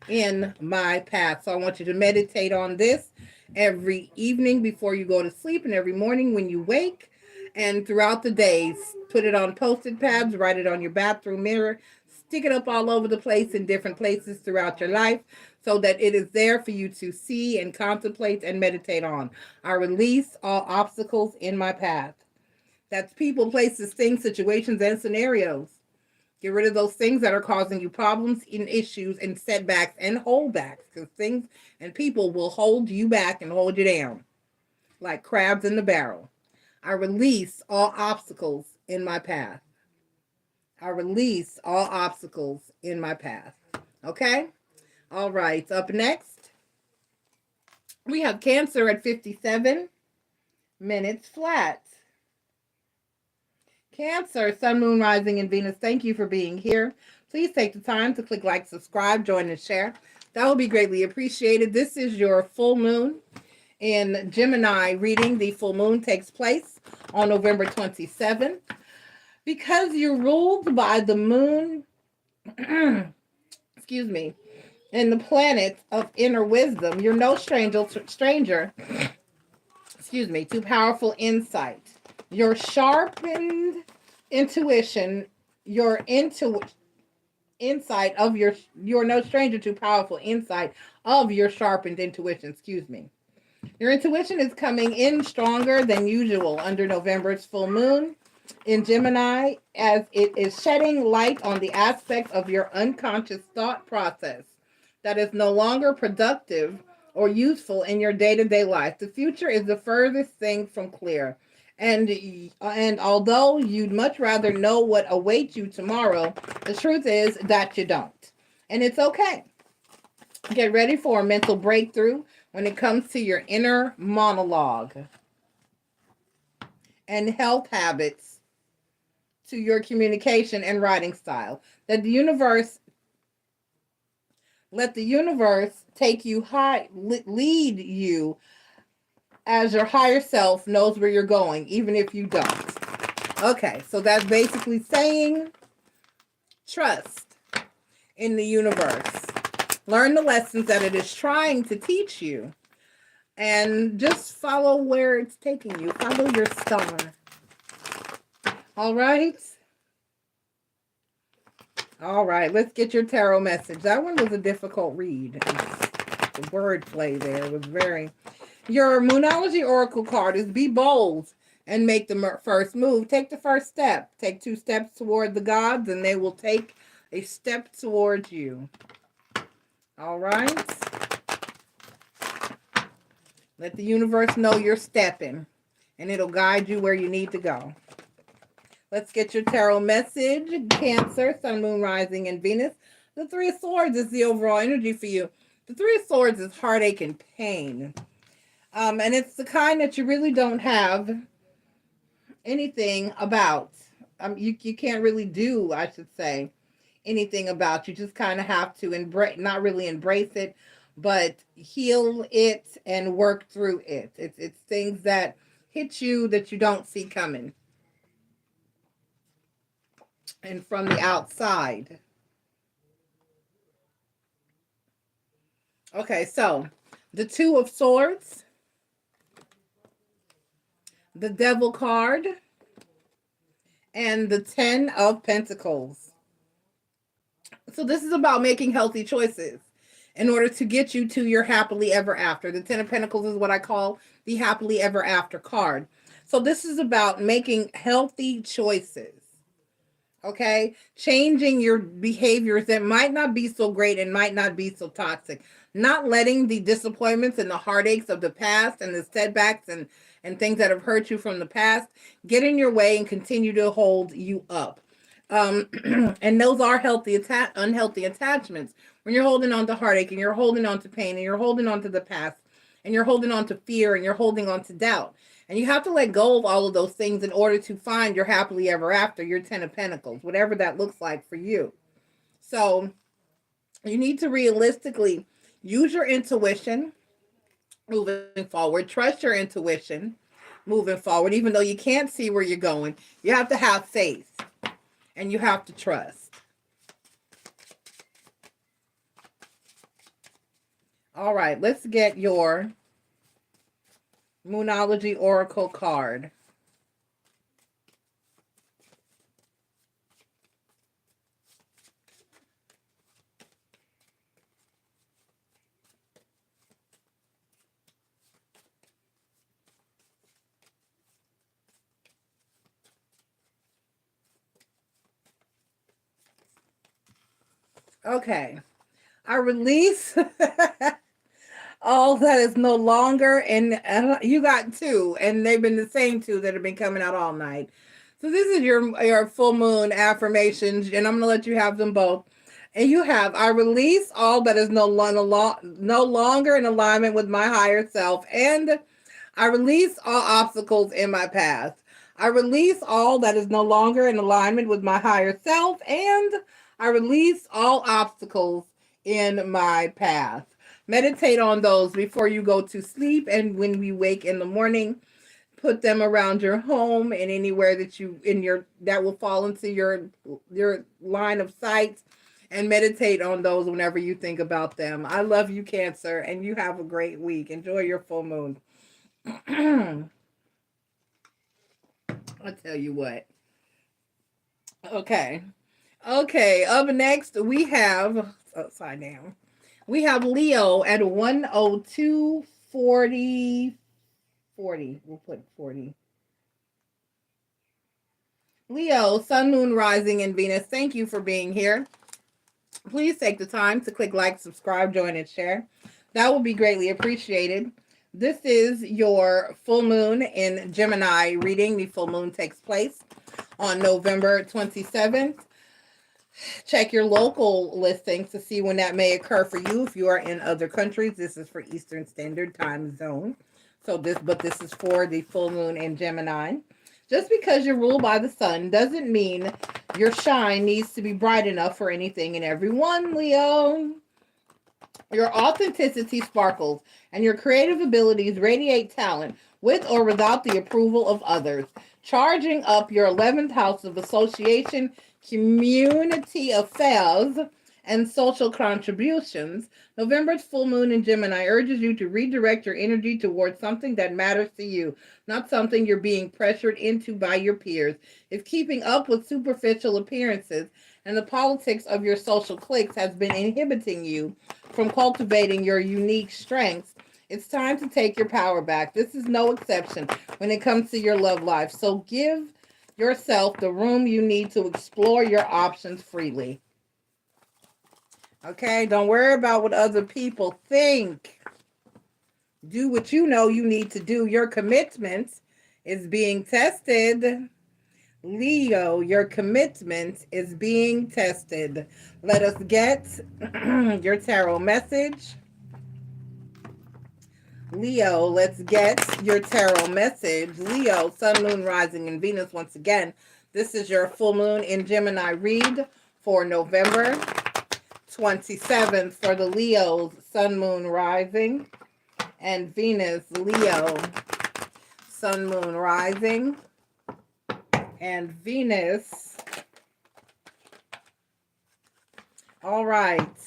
in my path. So I want you to meditate on this every evening before you go to sleep and every morning when you wake, and throughout the days. Put it on post-it pads, write it on your bathroom mirror, stick it up all over the place in different places throughout your life so that it is there for you to see and contemplate and meditate on. I release all obstacles in my path. That's people, places, things, situations, and scenarios. Get rid of those things that are causing you problems and issues and setbacks and holdbacks, because things and people will hold you back and hold you down like crabs in the barrel. I release all obstacles in my path. I release all obstacles in my path. Okay? All right. Up next, we have Cancer at 57 minutes flat. Cancer, Sun, Moon, Rising, and Venus, thank you for being here. Please take the time to click like, subscribe, join, and share. That will be greatly appreciated. This is your full moon in Gemini reading. The full moon takes place on November 27th. Because you're ruled by the moon, excuse me, and the planet of inner wisdom, you're no stranger, excuse me, to powerful insight. Your sharpened intuition, insight of you're no stranger to powerful insight of your sharpened intuition, excuse me. Your intuition is coming in stronger than usual under November's full moon in Gemini, as it is shedding light on the aspect of your unconscious thought process that is no longer productive or useful in your day-to-day life. The future is the furthest thing from clear. And although you'd much rather know what awaits you tomorrow, the truth is that you don't. And it's okay. Get ready for a mental breakthrough when it comes to your inner monologue and health habits, to your communication and writing style. Let the universe take you high, lead you, as your higher self knows where you're going, even if you don't. Okay, so that's basically saying trust in the universe. Learn the lessons that it is trying to teach you, and just follow where it's taking you. Follow your star. All right? All right, let's get your tarot message. That one was a difficult read. The wordplay there was very... Your Moonology Oracle card is be bold and make the first move. Take the first step. Take 2 steps toward the gods, and they will take a step towards you. All right? Let the universe know you're stepping, and it'll guide you where you need to go. Let's get your tarot message. Cancer, Sun, Moon, Rising, and Venus. The 3 of Swords is the overall energy for you. The 3 of Swords is heartache and pain. And it's the kind that you really don't have anything about. you can't really do, I should say, anything about. You just kind of have to embrace, not really embrace it, but heal it and work through it. It's things that hit you that you don't see coming, and from the outside. Okay, so the Two of Swords, the Devil card, and the Ten of Pentacles. So this is about making healthy choices in order to get you to your happily ever after. The Ten of Pentacles is what I call the happily ever after card. So this is about making healthy choices. Okay, changing your behaviors that might not be so great and might not be so toxic. Not letting the disappointments and the heartaches of the past and the setbacks and things that have hurt you from the past get in your way and continue to hold you up. And those are unhealthy attachments. When you're holding on to heartache and you're holding on to pain and you're holding on to the past and you're holding on to fear and you're holding on to doubt. And you have to let go of all of those things in order to find your happily ever after, your Ten of Pentacles, whatever that looks like for you. So you need to realistically use your intuition moving forward. Trust your intuition moving forward. Even though you can't see where you're going, you have to have faith and you have to trust. All right, let's get your Moonology Oracle card. Okay, I release all that is no longer, and you got two, and they've been the same two that have been coming out all night. So this is your full moon affirmations, and I'm gonna let you have them both. And you have, I release all that is no longer in alignment with my higher self, and I release all obstacles in my path. I release all that is no longer in alignment with my higher self, and I release all obstacles in my path. Meditate on those before you go to sleep, and when we wake in the morning, put them around your home and anywhere that that will fall into your line of sight, and meditate on those whenever you think about them. I love you, Cancer, and you have a great week. Enjoy your full moon. I'll tell you what. Okay. Up next, we have upside down. We have Leo at 10240. 40. We'll put 40. Leo, Sun, Moon, Rising, and Venus, thank you for being here. Please take the time to click like, subscribe, join, and share. That will be greatly appreciated. This is your full moon in Gemini reading. The full moon takes place on November 27th. Check your local listings to see when that may occur for you. If you are in other countries, this is for Eastern Standard Time Zone. But this is for the full moon in Gemini. Just because you're ruled by the sun doesn't mean your shine needs to be bright enough for anything and everyone, Leo. Your authenticity sparkles, and your creative abilities radiate talent with or without the approval of others. Charging up your 11th house of association, community affairs, and social contributions, November's full moon in Gemini urges you to redirect your energy towards something that matters to you, not something you're being pressured into by your peers. If keeping up with superficial appearances and the politics of your social cliques has been inhibiting you from cultivating your unique strengths, it's time to take your power back. This is no exception when it comes to your love life. So give yourself the room you need to explore your options freely. Okay, don't worry about what other people think. Do what you know you need to do. Your commitment is being tested. Leo, your commitment is being tested. Let us get your tarot message. Leo, let's get your tarot message. Leo, Sun, Moon, Rising, and Venus once again. This is your full moon in Gemini read for November 27th for the Leos, Sun, Moon, Rising, and Venus, Leo, Sun, Moon, Rising, and Venus. All right.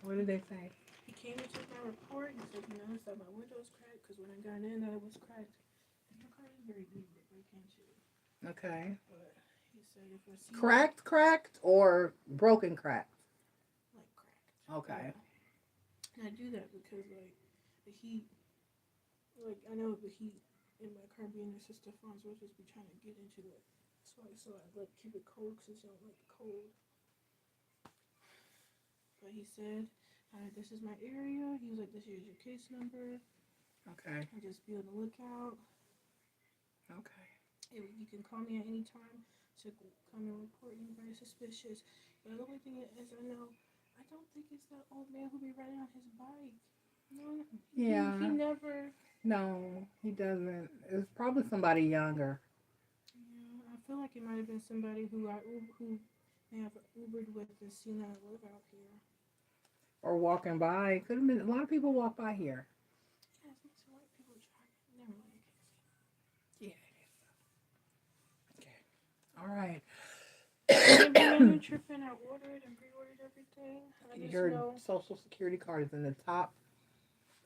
What did they say?
He came to check my report and said he noticed that my window's cracked because when I got in, it was cracked. And my car is very easy to break into.
Okay.
But he said if I see
Cracked, or broken cracked?
like cracked.
Okay.
And I do that because like the heat, like I know the heat in my car being next to Stefan's will just be trying to get into it. So I like keep it cold because I don't like the cold. But he said, this is my area. He was like, this is your case number.
Okay.
And just be on the lookout.
Okay.
You can call me at any time to come and report anybody suspicious. But the only thing is, I know, I don't think it's that old man who be riding on his bike. No,
Yeah.
He never.
No, he doesn't. It's probably somebody younger.
Yeah, I feel like it might have been somebody who may have Ubered with and seen that I live out here.
Or walking by. Could have been. A lot of people walk by here.
Yeah, I think some white people driving. Never mind.
Yeah. Okay. All right.
I'm tripping. I ordered and pre-ordered everything. I just
Your
know.
social security card is in the top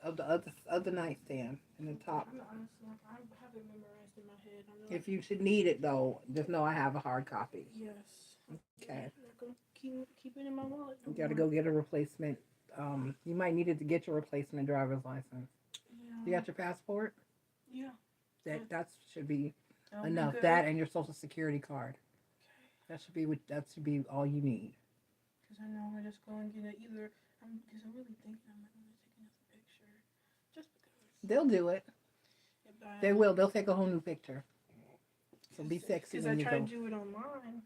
of the nightstand. In the top.
I'm honestly, I have it memorized in my head.
If you should need it though, just know I have a hard copy.
Yes.
Okay.
I'm not gonna keep it in my wallet.
You gotta go get a replacement. You might need it to get your replacement driver's license.
Yeah.
You got your passport?
Yeah.
That should be
That'll
enough.
be
That and your social security card. Okay. That should be all you need.
Because I know I'm gonna just go and get it either. Because I'm really thinking I'm gonna take another picture. Just because.
They'll do it. They will. They'll take a whole new picture. So be sexy when you go.
Because I tried to do it online,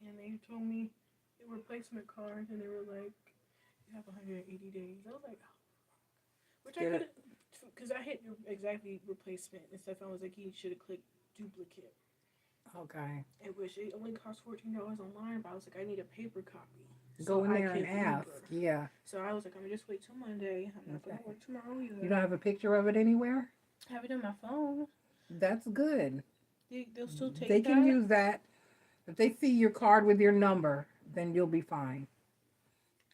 and they told me the replacement card, and they were like, "You have 180 days." I was like, "Oh," which I could, because I hit exactly replacement and stuff. I was like, "You should have clicked duplicate."
Okay.
Which it only costs $14 online, but I was like, I need a paper copy.
Go in there and ask. Yeah.
So I was like, I'm gonna just wait till Monday. I'm not gonna work tomorrow either.
You don't have a picture of it anywhere?
I have it on my phone.
That's good.
They'll still take
They
that.
can use that. If they see your card with your number, then you'll be fine.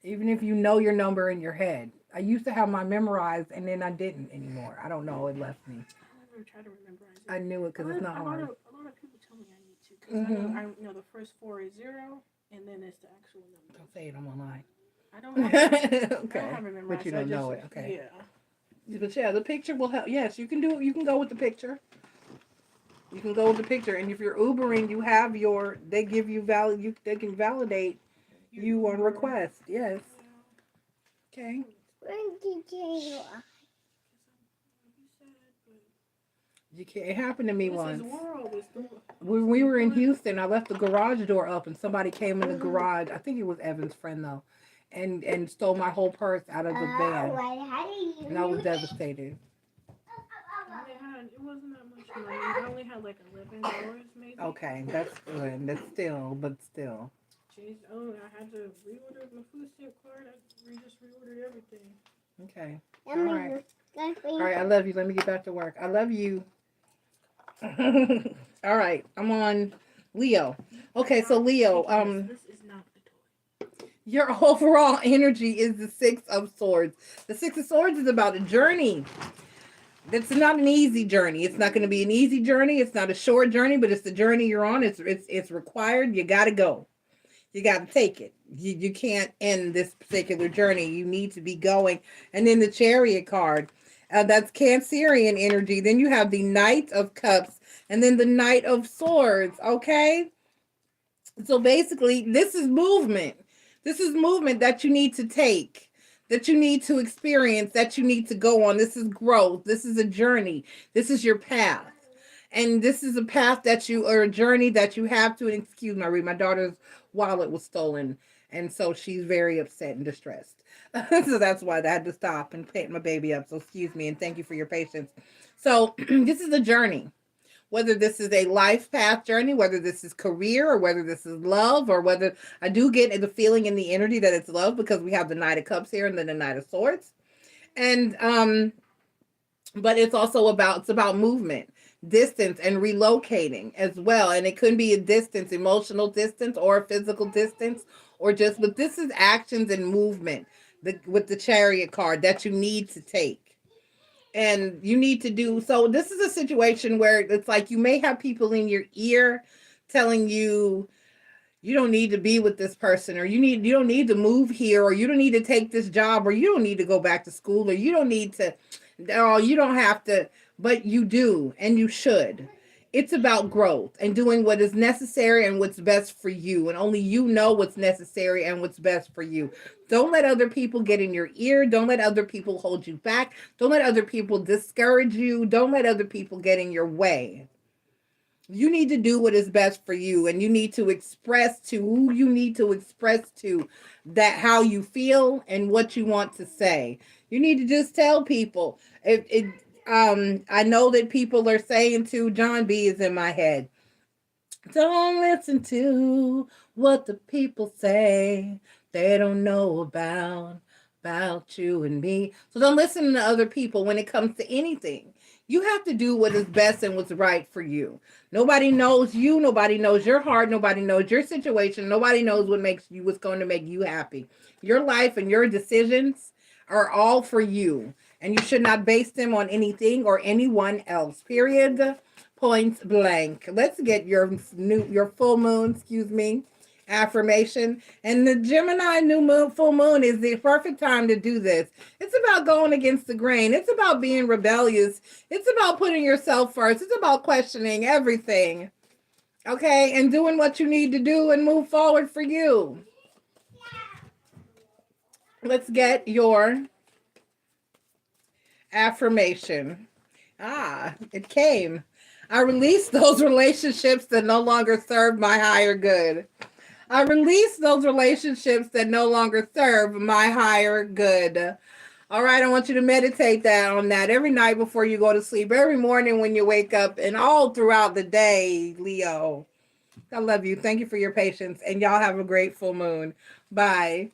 Even if you know your number in your head. I used to have mine memorized, and then I didn't anymore. I don't know. It left me.
I never tried to memorize it.
I knew it because it's not hard.
A lot of people tell me I need to. Because I know the first 4 is 0, and then it's the actual number.
Don't say it. I'm online.
I don't have it.
Okay.
I don't have it memorized.
But you don't know it. Okay.
Yeah.
But yeah, the picture will help. Yes, you can do it. You can go with the picture. You can go with the picture. And if you're Ubering, you have they give you value. They can validate you on request. Yes. Okay. You can't. It happened to me once. When we were in Houston, I left the garage door up, and somebody came in the garage. I think it was Evan's friend though, and stole my whole purse out of the van. And I was devastated.
It wasn't that much money. I only had like $11 maybe.
Okay, that's good. But still.
Jeez, I had to reorder my food stamp card. I just reordered everything.
Okay. All right, I love you. Let me get back to work. I love you. All right, I'm on Leo. Okay, so Leo,
This is not the toy.
your overall energy is the 6 of Swords. The 6 of Swords is about a journey. It's not an easy journey. It's not going to be an easy journey. It's not a short journey, but it's the journey you're on. It's required. You got to go. You got to take it. You can't end this particular journey. You need to be going. And then the Chariot card, that's Cancerian energy. Then you have the Knight of Cups and then the Knight of Swords. Okay. So basically, this is movement. This is movement that you need to take, that you need to experience, that you need to go on. This is growth. This is a journey. This is your path. And this is a path or a journey that you have to, excuse me, my daughter's wallet was stolen. And so she's very upset and distressed. So that's why I had to stop and pick my baby up. So excuse me and thank you for your patience. So this is a journey. Whether this is a life path journey, whether this is career, or whether this is love, or whether I do get the feeling in the energy that it's love because we have the Knight of Cups here and then the Knight of Swords. And but it's about movement, distance, and relocating as well. And it could be a distance, emotional distance, or a physical distance, or just, but this is actions and movement, with the Chariot card that you need to take. And you need to do so. This is a situation where it's like you may have people in your ear telling you you don't need to be with this person, or you don't need to move here, or you don't need to take this job, or you don't need to go back to school, or you don't need to, or you don't have to, but you do and you should. It's about growth and doing what is necessary and what's best for you, and only you know what's necessary and what's best for you. Don't let other people get in your ear. Don't let other people hold you back. Don't let other people discourage you. Don't let other people get in your way. You need to do what is best for you, and you need to express to who you need to express to that how you feel and what you want to say. You need to just tell people. I know that people are saying to John B is in my head. Don't listen to what the people say. They don't know about you and me. So don't listen to other people when it comes to anything. You have to do what is best and what's right for you. Nobody knows you. Nobody knows your heart. Nobody knows your situation. Nobody knows what's going to make you happy. Your life and your decisions are all for you, and you should not base them on anything or anyone else. Period. Point blank. Let's get your full moon, affirmation. And the Gemini full moon is the perfect time to do this. It's about going against the grain. It's about being rebellious. It's about putting yourself first. It's about questioning everything. Okay? And doing what you need to do and move forward for you. Let's get your affirmation. It came. I release those relationships that no longer serve my higher good. I release those relationships that no longer serve my higher good. All right, I want you to meditate on that every night before you go to sleep, every morning when you wake up, and all throughout the day, Leo. I love you. Thank you for your patience, and y'all have a great full moon. Bye.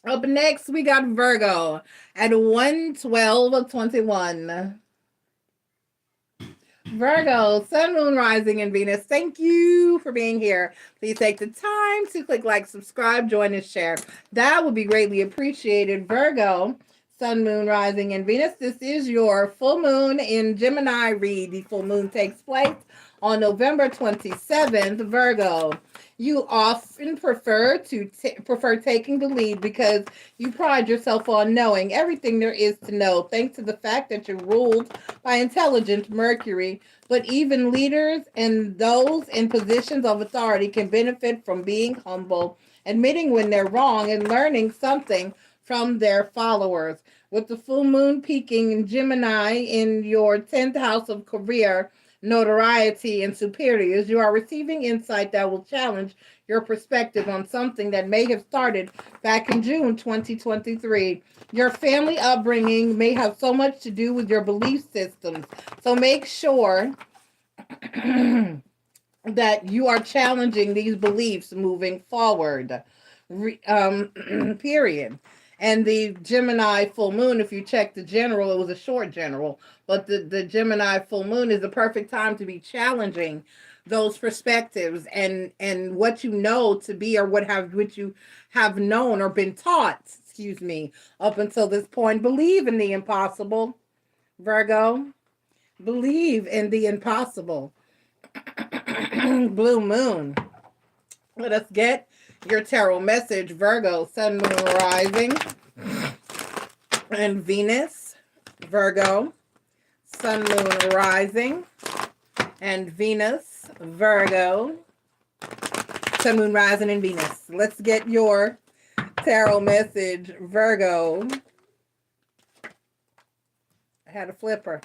Up next, we got Virgo at 1/12/21. Virgo, Sun, Moon, Rising, and Venus. Thank you for being here. Please take the time to click like, subscribe, join, and share. That would be greatly appreciated. Virgo, Sun, Moon, Rising, and Venus. This is your full moon in Gemini read. The full moon takes place on November 27th. Virgo, you often prefer taking the lead because you pride yourself on knowing everything there is to know, thanks to the fact that you're ruled by intelligent Mercury. But even leaders and those in positions of authority can benefit from being humble, admitting when they're wrong, and learning something from their followers. With the full moon peaking in Gemini in your 10th house of career, notoriety, and superiors, you are receiving insight that will challenge your perspective on something that may have started back in June 2023. Your family upbringing may have so much to do with your belief systems, so make sure that you are challenging these beliefs moving forward. Period. And the Gemini full moon, if you check the general, it was a short general, but the Gemini full moon is the perfect time to be challenging those perspectives and what you know to be, or what you have known or been taught, up until this point. Believe in the impossible, Virgo. Believe in the impossible. Blue moon. Let us get your tarot message, Virgo, Sun, Moon, Rising, and Venus. Virgo, Sun, Moon, Rising, and Venus. Virgo, Sun, Moon, Rising, and Venus. Let's get your tarot message, Virgo. I had a flipper.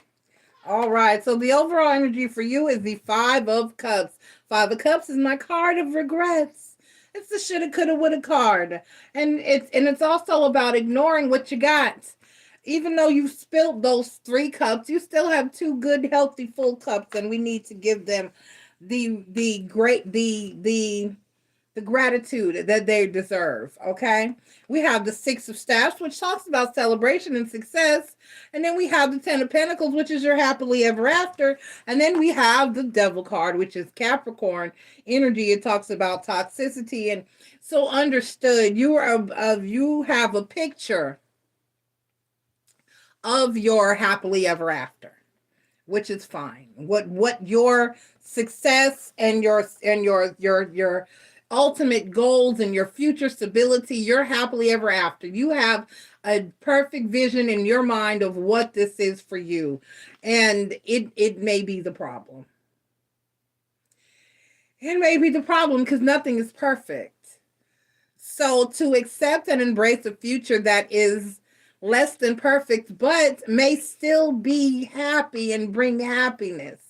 All right, so the overall energy for you is the Five of Cups. Five of Cups is my card of regrets. It's the shoulda, coulda, woulda card. And it's also about ignoring what you got. Even though you've spilled those 3 cups, you still have 2 good, healthy, full cups, and we need to give them the great the gratitude that they deserve. Okay. We have the 6 of Staffs, which talks about celebration and success. And then we have the 10 of Pentacles, which is your happily ever after. And then we have the Devil card, which is Capricorn energy. It talks about toxicity. And so understood, you have a picture of your happily ever after, which is fine. What your success and your ultimate goals and your future stability, your happily ever after. You have a perfect vision in your mind of what this is for you. And it may be the problem. It may be the problem because nothing is perfect. So to accept and embrace a future that is less than perfect, but may still be happy and bring happiness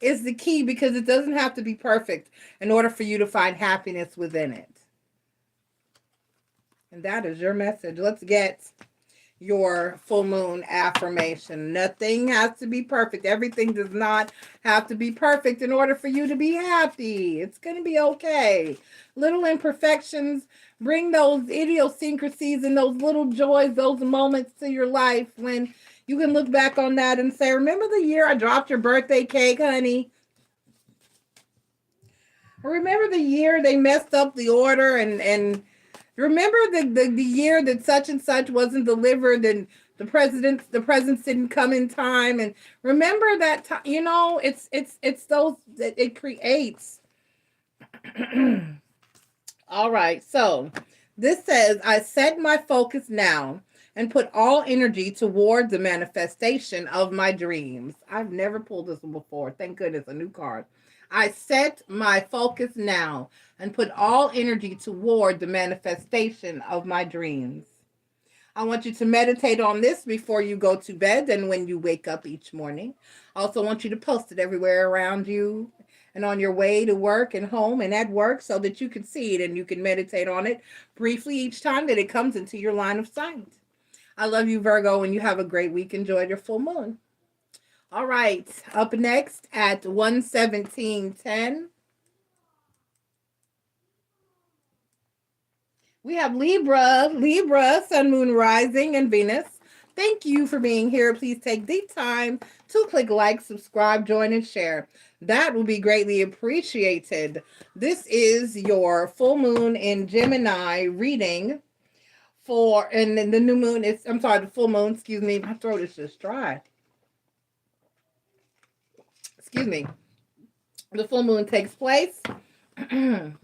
is the key, because it doesn't have to be perfect in order for you to find happiness within it. And that is your message. Let's get your full moon affirmation. Nothing has to be perfect. Everything does not have to be perfect in order for you to be happy. It's going to be okay. Little imperfections, bring those idiosyncrasies and those little joys, those moments to your life when you can look back on that and say, remember the year I dropped your birthday cake, honey? Remember the year they messed up the order, and remember the year that such and such wasn't delivered and the presents didn't come in time, and remember that time, it's those that it creates. All right, so this says, I set my focus now and put all energy toward the manifestation of my dreams. I've never pulled this one before. Thank goodness, a new card. I set my focus now and put all energy toward the manifestation of my dreams. I want you to meditate on this before you go to bed and when you wake up each morning. I also want you to post it everywhere around you and on your way to work and home and at work so that you can see it and you can meditate on it briefly each time that it comes into your line of sight. I love you, Virgo, and you have a great week. Enjoy your full moon. All right, up next at 1:17:10, we have Libra, Sun, Moon, Rising, and Venus. Thank you for being here. Please take the time to click like, subscribe, join, and share. That will be greatly appreciated. This is your full moon in Gemini reading. And then the new moon is, the full moon, excuse me, my throat is just dry. Excuse me. The full moon takes place on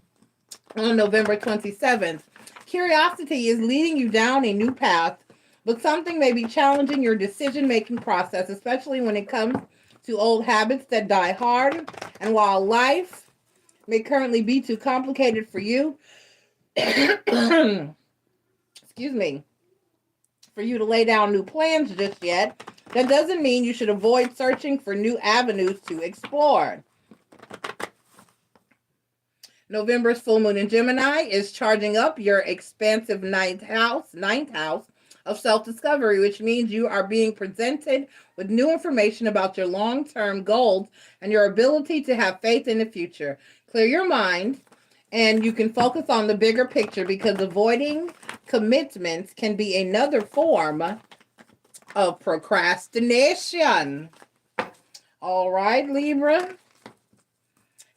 November 27th. Curiosity is leading you down a new path, but something may be challenging your decision-making process, especially when it comes to old habits that die hard. And while life may currently be too complicated for you, excuse me, for you to lay down new plans just yet, that doesn't mean you should avoid searching for new avenues to explore. November's full moon in Gemini is charging up your expansive ninth house of self-discovery, which means you are being presented with new information about your long-term goals and your ability to have faith in the future. Clear your mind, and you can focus on the bigger picture, because avoiding commitments can be another form of procrastination. All right, Libra.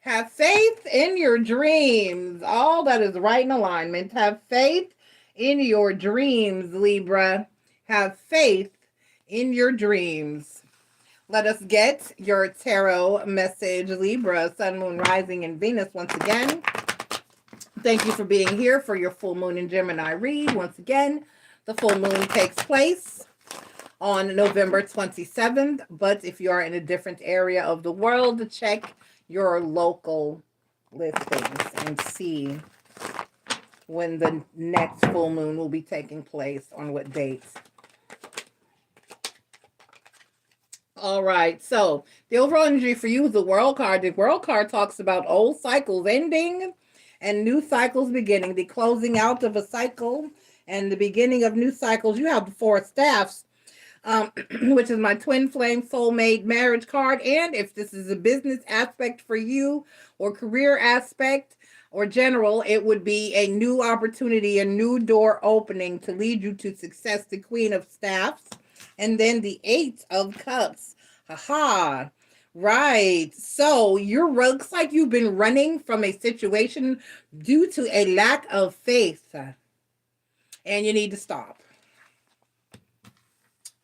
Have faith in your dreams. All that is right in alignment. Have faith in your dreams, Libra. Have faith in your dreams. Let us get your tarot message, Libra, Sun, Moon, Rising, and Venus once again. Thank you for being here for your full moon in Gemini read. Once again, the full moon takes place on November 27th. But if you are in a different area of the world, check your local listings and see when the next full moon will be taking place, on what dates. All right, so the overall energy for you is the World card. The World card talks about old cycles ending and new cycles beginning, the closing out of a cycle and the beginning of new cycles. You have the four staffs, which is my twin flame soulmate marriage card. And if this is a business aspect for you or career aspect or general, it would be a new opportunity, a new door opening to lead you to success, the queen of staffs. And then the eight of cups. Haha. Right. So looks like you've been running from a situation due to a lack of faith. And you need to stop.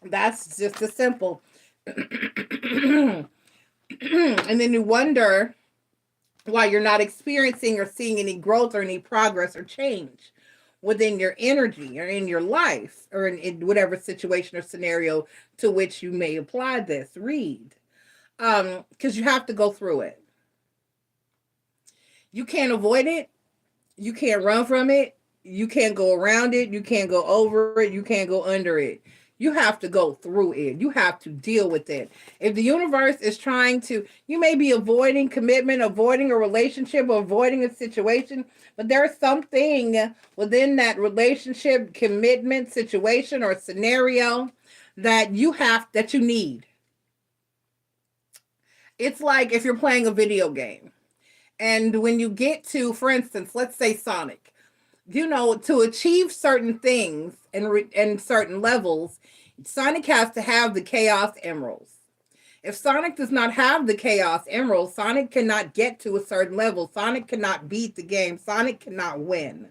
That's just as simple. And then you wonder why you're not experiencing or seeing any growth or any progress or change within your energy or in your life or in whatever situation or scenario to which you may apply this. Read. Because you have to go through it. You can't avoid it. You can't run from it. You can't go around it. You can't go over it. You can't go under it. You have to go through it. You have to deal with it. If the universe is trying to, you may be avoiding commitment, avoiding a relationship, or avoiding a situation, but there's something within that relationship, commitment, situation, or scenario that you need. It's like if you're playing a video game, and when you get to, for instance, let's say Sonic, to achieve certain things and certain levels, Sonic has to have the Chaos Emeralds. If Sonic does not have the Chaos Emeralds, Sonic cannot get to a certain level. Sonic cannot beat the game. Sonic cannot win.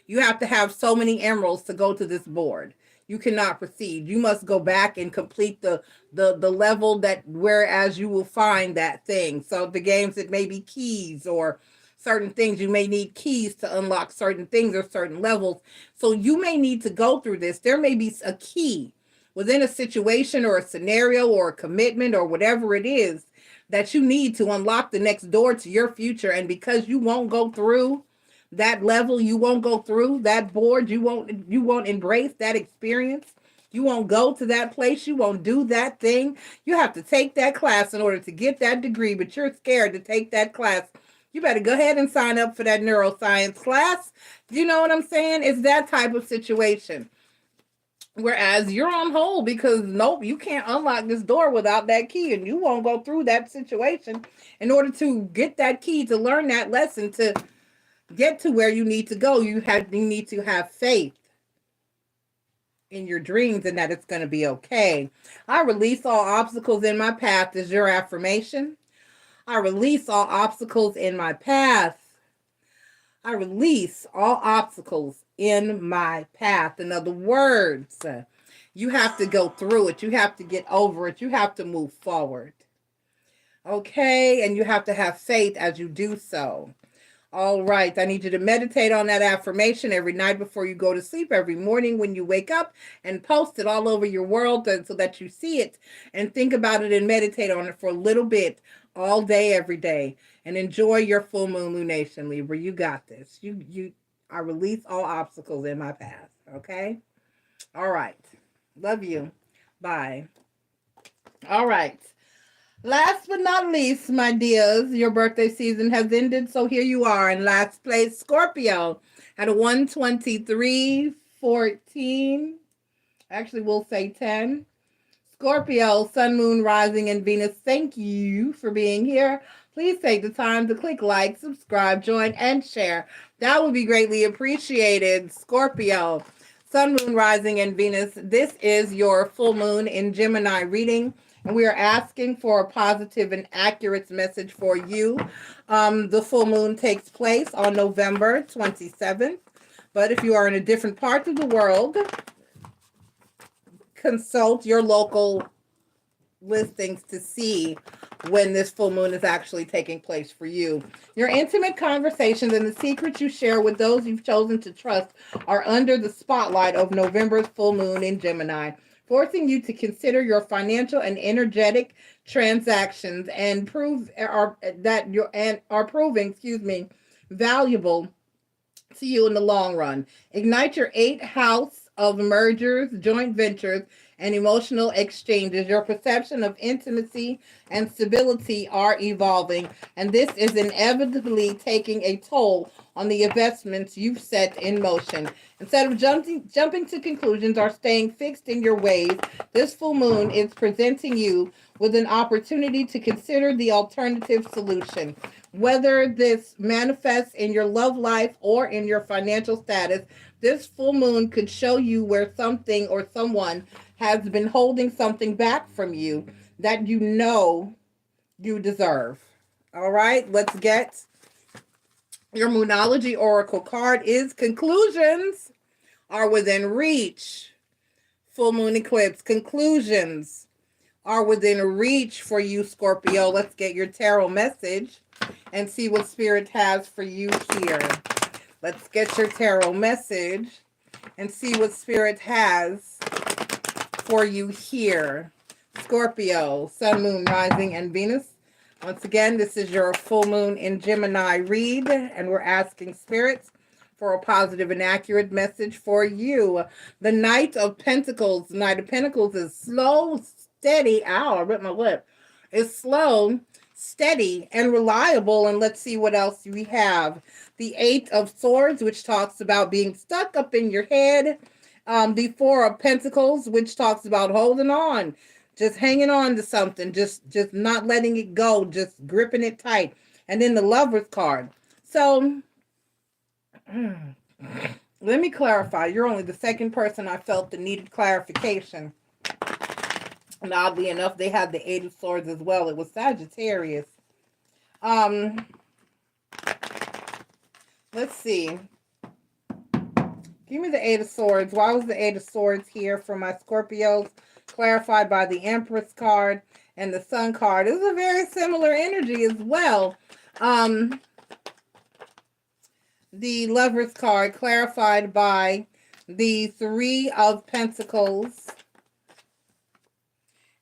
You have to have so many emeralds to go to this board. You cannot proceed. You must go back and complete the level that, whereas you will find that thing. So the games, it may be keys or certain things. You may need keys to unlock certain things or certain levels. So you may need to go through this. There may be a key within a situation or a scenario or a commitment or whatever it is that you need to unlock the next door to your future. And because you won't go through that level, you won't go through that board, you won't embrace that experience, you won't go to that place, you won't do that thing. You have to take that class in order to get that degree, but you're scared to take that class. You better go ahead and sign up for that neuroscience class. You know what I'm saying? It's that type of situation. Whereas you're on hold because nope, you can't unlock this door without that key, and you won't go through that situation in order to get that key, to learn that lesson, to get to where you need to go. You need to have faith in your dreams and that it's going to be okay. I release all obstacles in my path is your affirmation. I release all obstacles in my path. I release all obstacles in my path. In other words, you have to go through it. You have to get over it. You have to move forward. Okay? And you have to have faith as you do so. All right. I need you to meditate on that affirmation every night before you go to sleep, every morning when you wake up, and post it all over your world so that you see it and think about it and meditate on it for a little bit all day, every day, and enjoy your full moon lunation, Libra. You got this. I release all obstacles in my path. Okay. All right. Love you. Bye. All right. Last but not least, my dears, your birthday season has ended, so here you are in last place, Scorpio, at a 123.14. Actually, we'll say 10. Scorpio, Sun, Moon, Rising, and Venus, thank you for being here. Please take the time to click like, subscribe, join, and share. That would be greatly appreciated. Scorpio, Sun, Moon, Rising, and Venus, this is your full moon in Gemini reading. And we are asking for a positive and accurate message for you. The full moon takes place on November 27th. But if you are in a different part of the world, consult your local listings to see when this full moon is actually taking place for you. Your intimate conversations and the secrets you share with those you've chosen to trust are under the spotlight of November's full moon in Gemini, forcing you to consider your financial and energetic transactions and are proving valuable to you in the long run. Ignite your 8th house of mergers, joint ventures, and emotional exchanges. Your perception of intimacy and stability are evolving, and this is inevitably taking a toll on the investments you've set in motion. Instead of jumping to conclusions or staying fixed in your ways, this full moon is presenting you with an opportunity to consider the alternative solution. Whether this manifests in your love life or in your financial status, this full moon could show you where something or someone has been holding something back from you that you know you deserve. All right, let's get your Moonology Oracle card is conclusions are within reach. Full moon eclipse, conclusions are within reach for you, Scorpio. Let's get your tarot message and see what Spirit has for you here. Let's get your tarot message and see what Spirit has for you here. Scorpio, Sun, Moon, Rising, and Venus. Once again, this is your full moon in Gemini read, and we're asking spirits for a positive and accurate message for you. The Knight of Pentacles. Knight of Pentacles is slow, steady. Ow, I ripped my lip. It's slow, steady, and reliable. And let's see what else we have. The Eight of Swords, which talks about being stuck up in your head. The Four of Pentacles, which talks about holding on. Just hanging on to something, just not letting it go, just gripping it tight. And then the Lover's card. So, let me clarify. You're only the second person I felt that needed clarification. And oddly enough, they had the Eight of Swords as well. It was Sagittarius. Let's see. Give me the Eight of Swords. Why was the Eight of Swords here for my Scorpios? Clarified by the Empress card and the Sun card. This is a very similar energy as well. The Lover's card clarified by the Three of Pentacles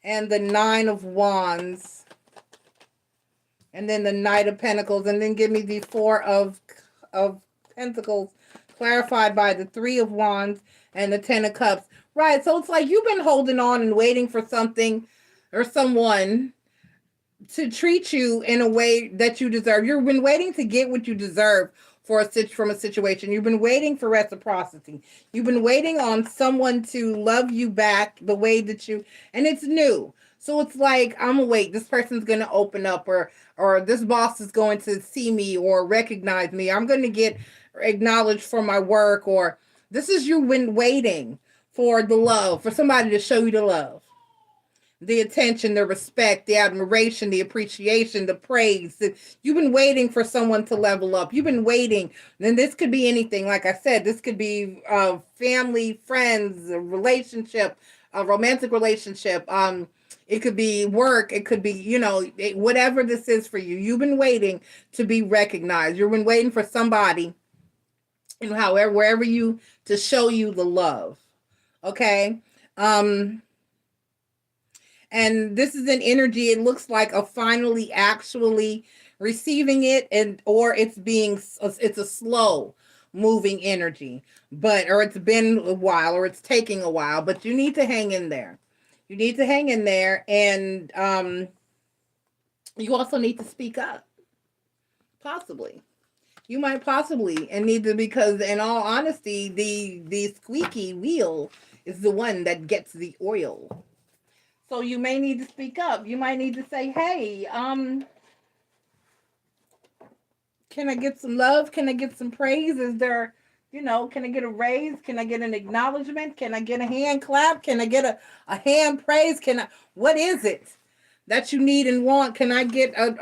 and the Nine of Wands, and then the Knight of Pentacles, and then give me the Four of Pentacles clarified by the Three of Wands and the Ten of Cups. Right, so it's like you've been holding on and waiting for something or someone to treat you in a way that you deserve. You've been waiting to get what you deserve from a situation. You've been waiting for reciprocity. You've been waiting on someone to love you back the way that you, and it's new. So it's like, I'm gonna wait. This person's gonna open up, or this boss is going to see me or recognize me. I'm gonna get acknowledged for my work, or this is you been waiting for the love, for somebody to show you the love, the attention, the respect, the admiration, the appreciation, the praise. You've been waiting for someone to level up. You've been waiting. And this could be anything. Like I said, this could be family, friends, a relationship, a romantic relationship. It could be work. It could be, whatever this is for you. You've been waiting to be recognized. You've been waiting for somebody, wherever you, to show you the love. Okay. And this is an energy, it looks like a finally actually receiving it, or it's a slow moving energy, or it's been a while, or it's taking a while, but you need to hang in there. You need to hang in there, and you also need to speak up. Possibly. You might possibly and need to, because in all honesty, the squeaky wheel is the one that gets the oil. So you may need to speak up. You might need to say, hey, can I get some love? Can I get some praise? Is there, can I get a raise? Can I get an acknowledgement? Can I get a hand clap? Can I get a hand praise? What is it that you need and want? Can I get a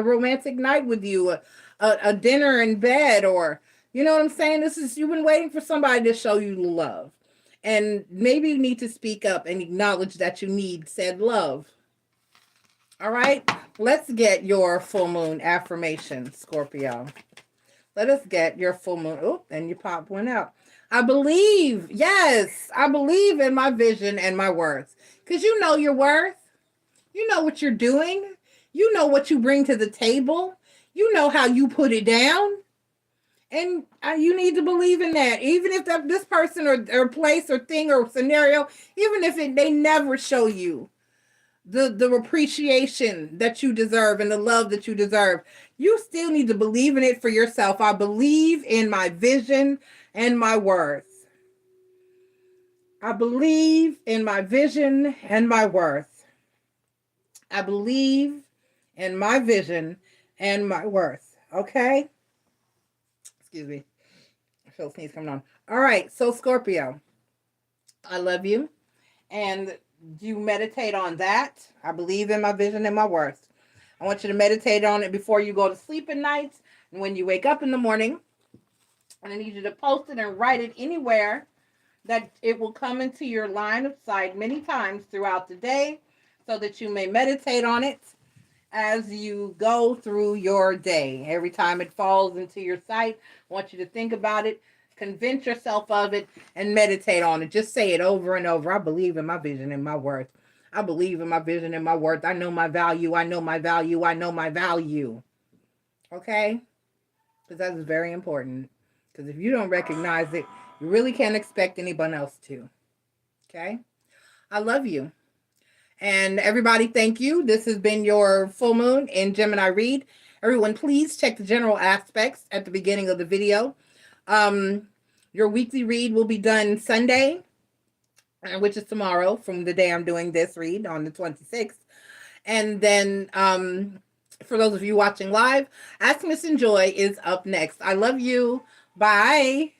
romantic night with you, a dinner in bed, or, you know what I'm saying? You've been waiting for somebody to show you love. And maybe you need to speak up and acknowledge that you need said love. All right, let's get your full moon affirmation, Scorpio. Let us get your full moon. Oh, and you popped one out. I believe in my vision and my worth. Because you know your worth. You know what you're doing. You know what you bring to the table. You know how you put it down. And you need to believe in that. Even if this person or place or thing or scenario, even if they never show you the appreciation that you deserve and the love that you deserve, you still need to believe in it for yourself. I believe in my vision and my worth. I believe in my vision and my worth. I believe in my vision and my worth. Okay? Excuse me. I feel a sneeze coming on. All right. So, Scorpio, I love you. And you meditate on that. I believe in my vision and my worth. I want you to meditate on it before you go to sleep at night and when you wake up in the morning. And I need you to post it and write it anywhere that it will come into your line of sight many times throughout the day so that you may meditate on it as you go through your day. Every time it falls into your sight, I want you to think about it, convince yourself of it, and meditate on it. Just say it over and over. I believe in my vision and my worth. I believe in my vision and my worth. I know my value. I know my value. I know my value. Okay? Because that is very important. Because if you don't recognize it, you really can't expect anyone else to. Okay? I love you. And everybody, thank you. This has been your full moon in Gemini read. Everyone, please check the general aspects at the beginning of the video. Your weekly read will be done Sunday, which is tomorrow, from the day I'm doing this read on the 26th. And then for those of you watching live, Ask Miss Enjoy is up next. I love you. Bye.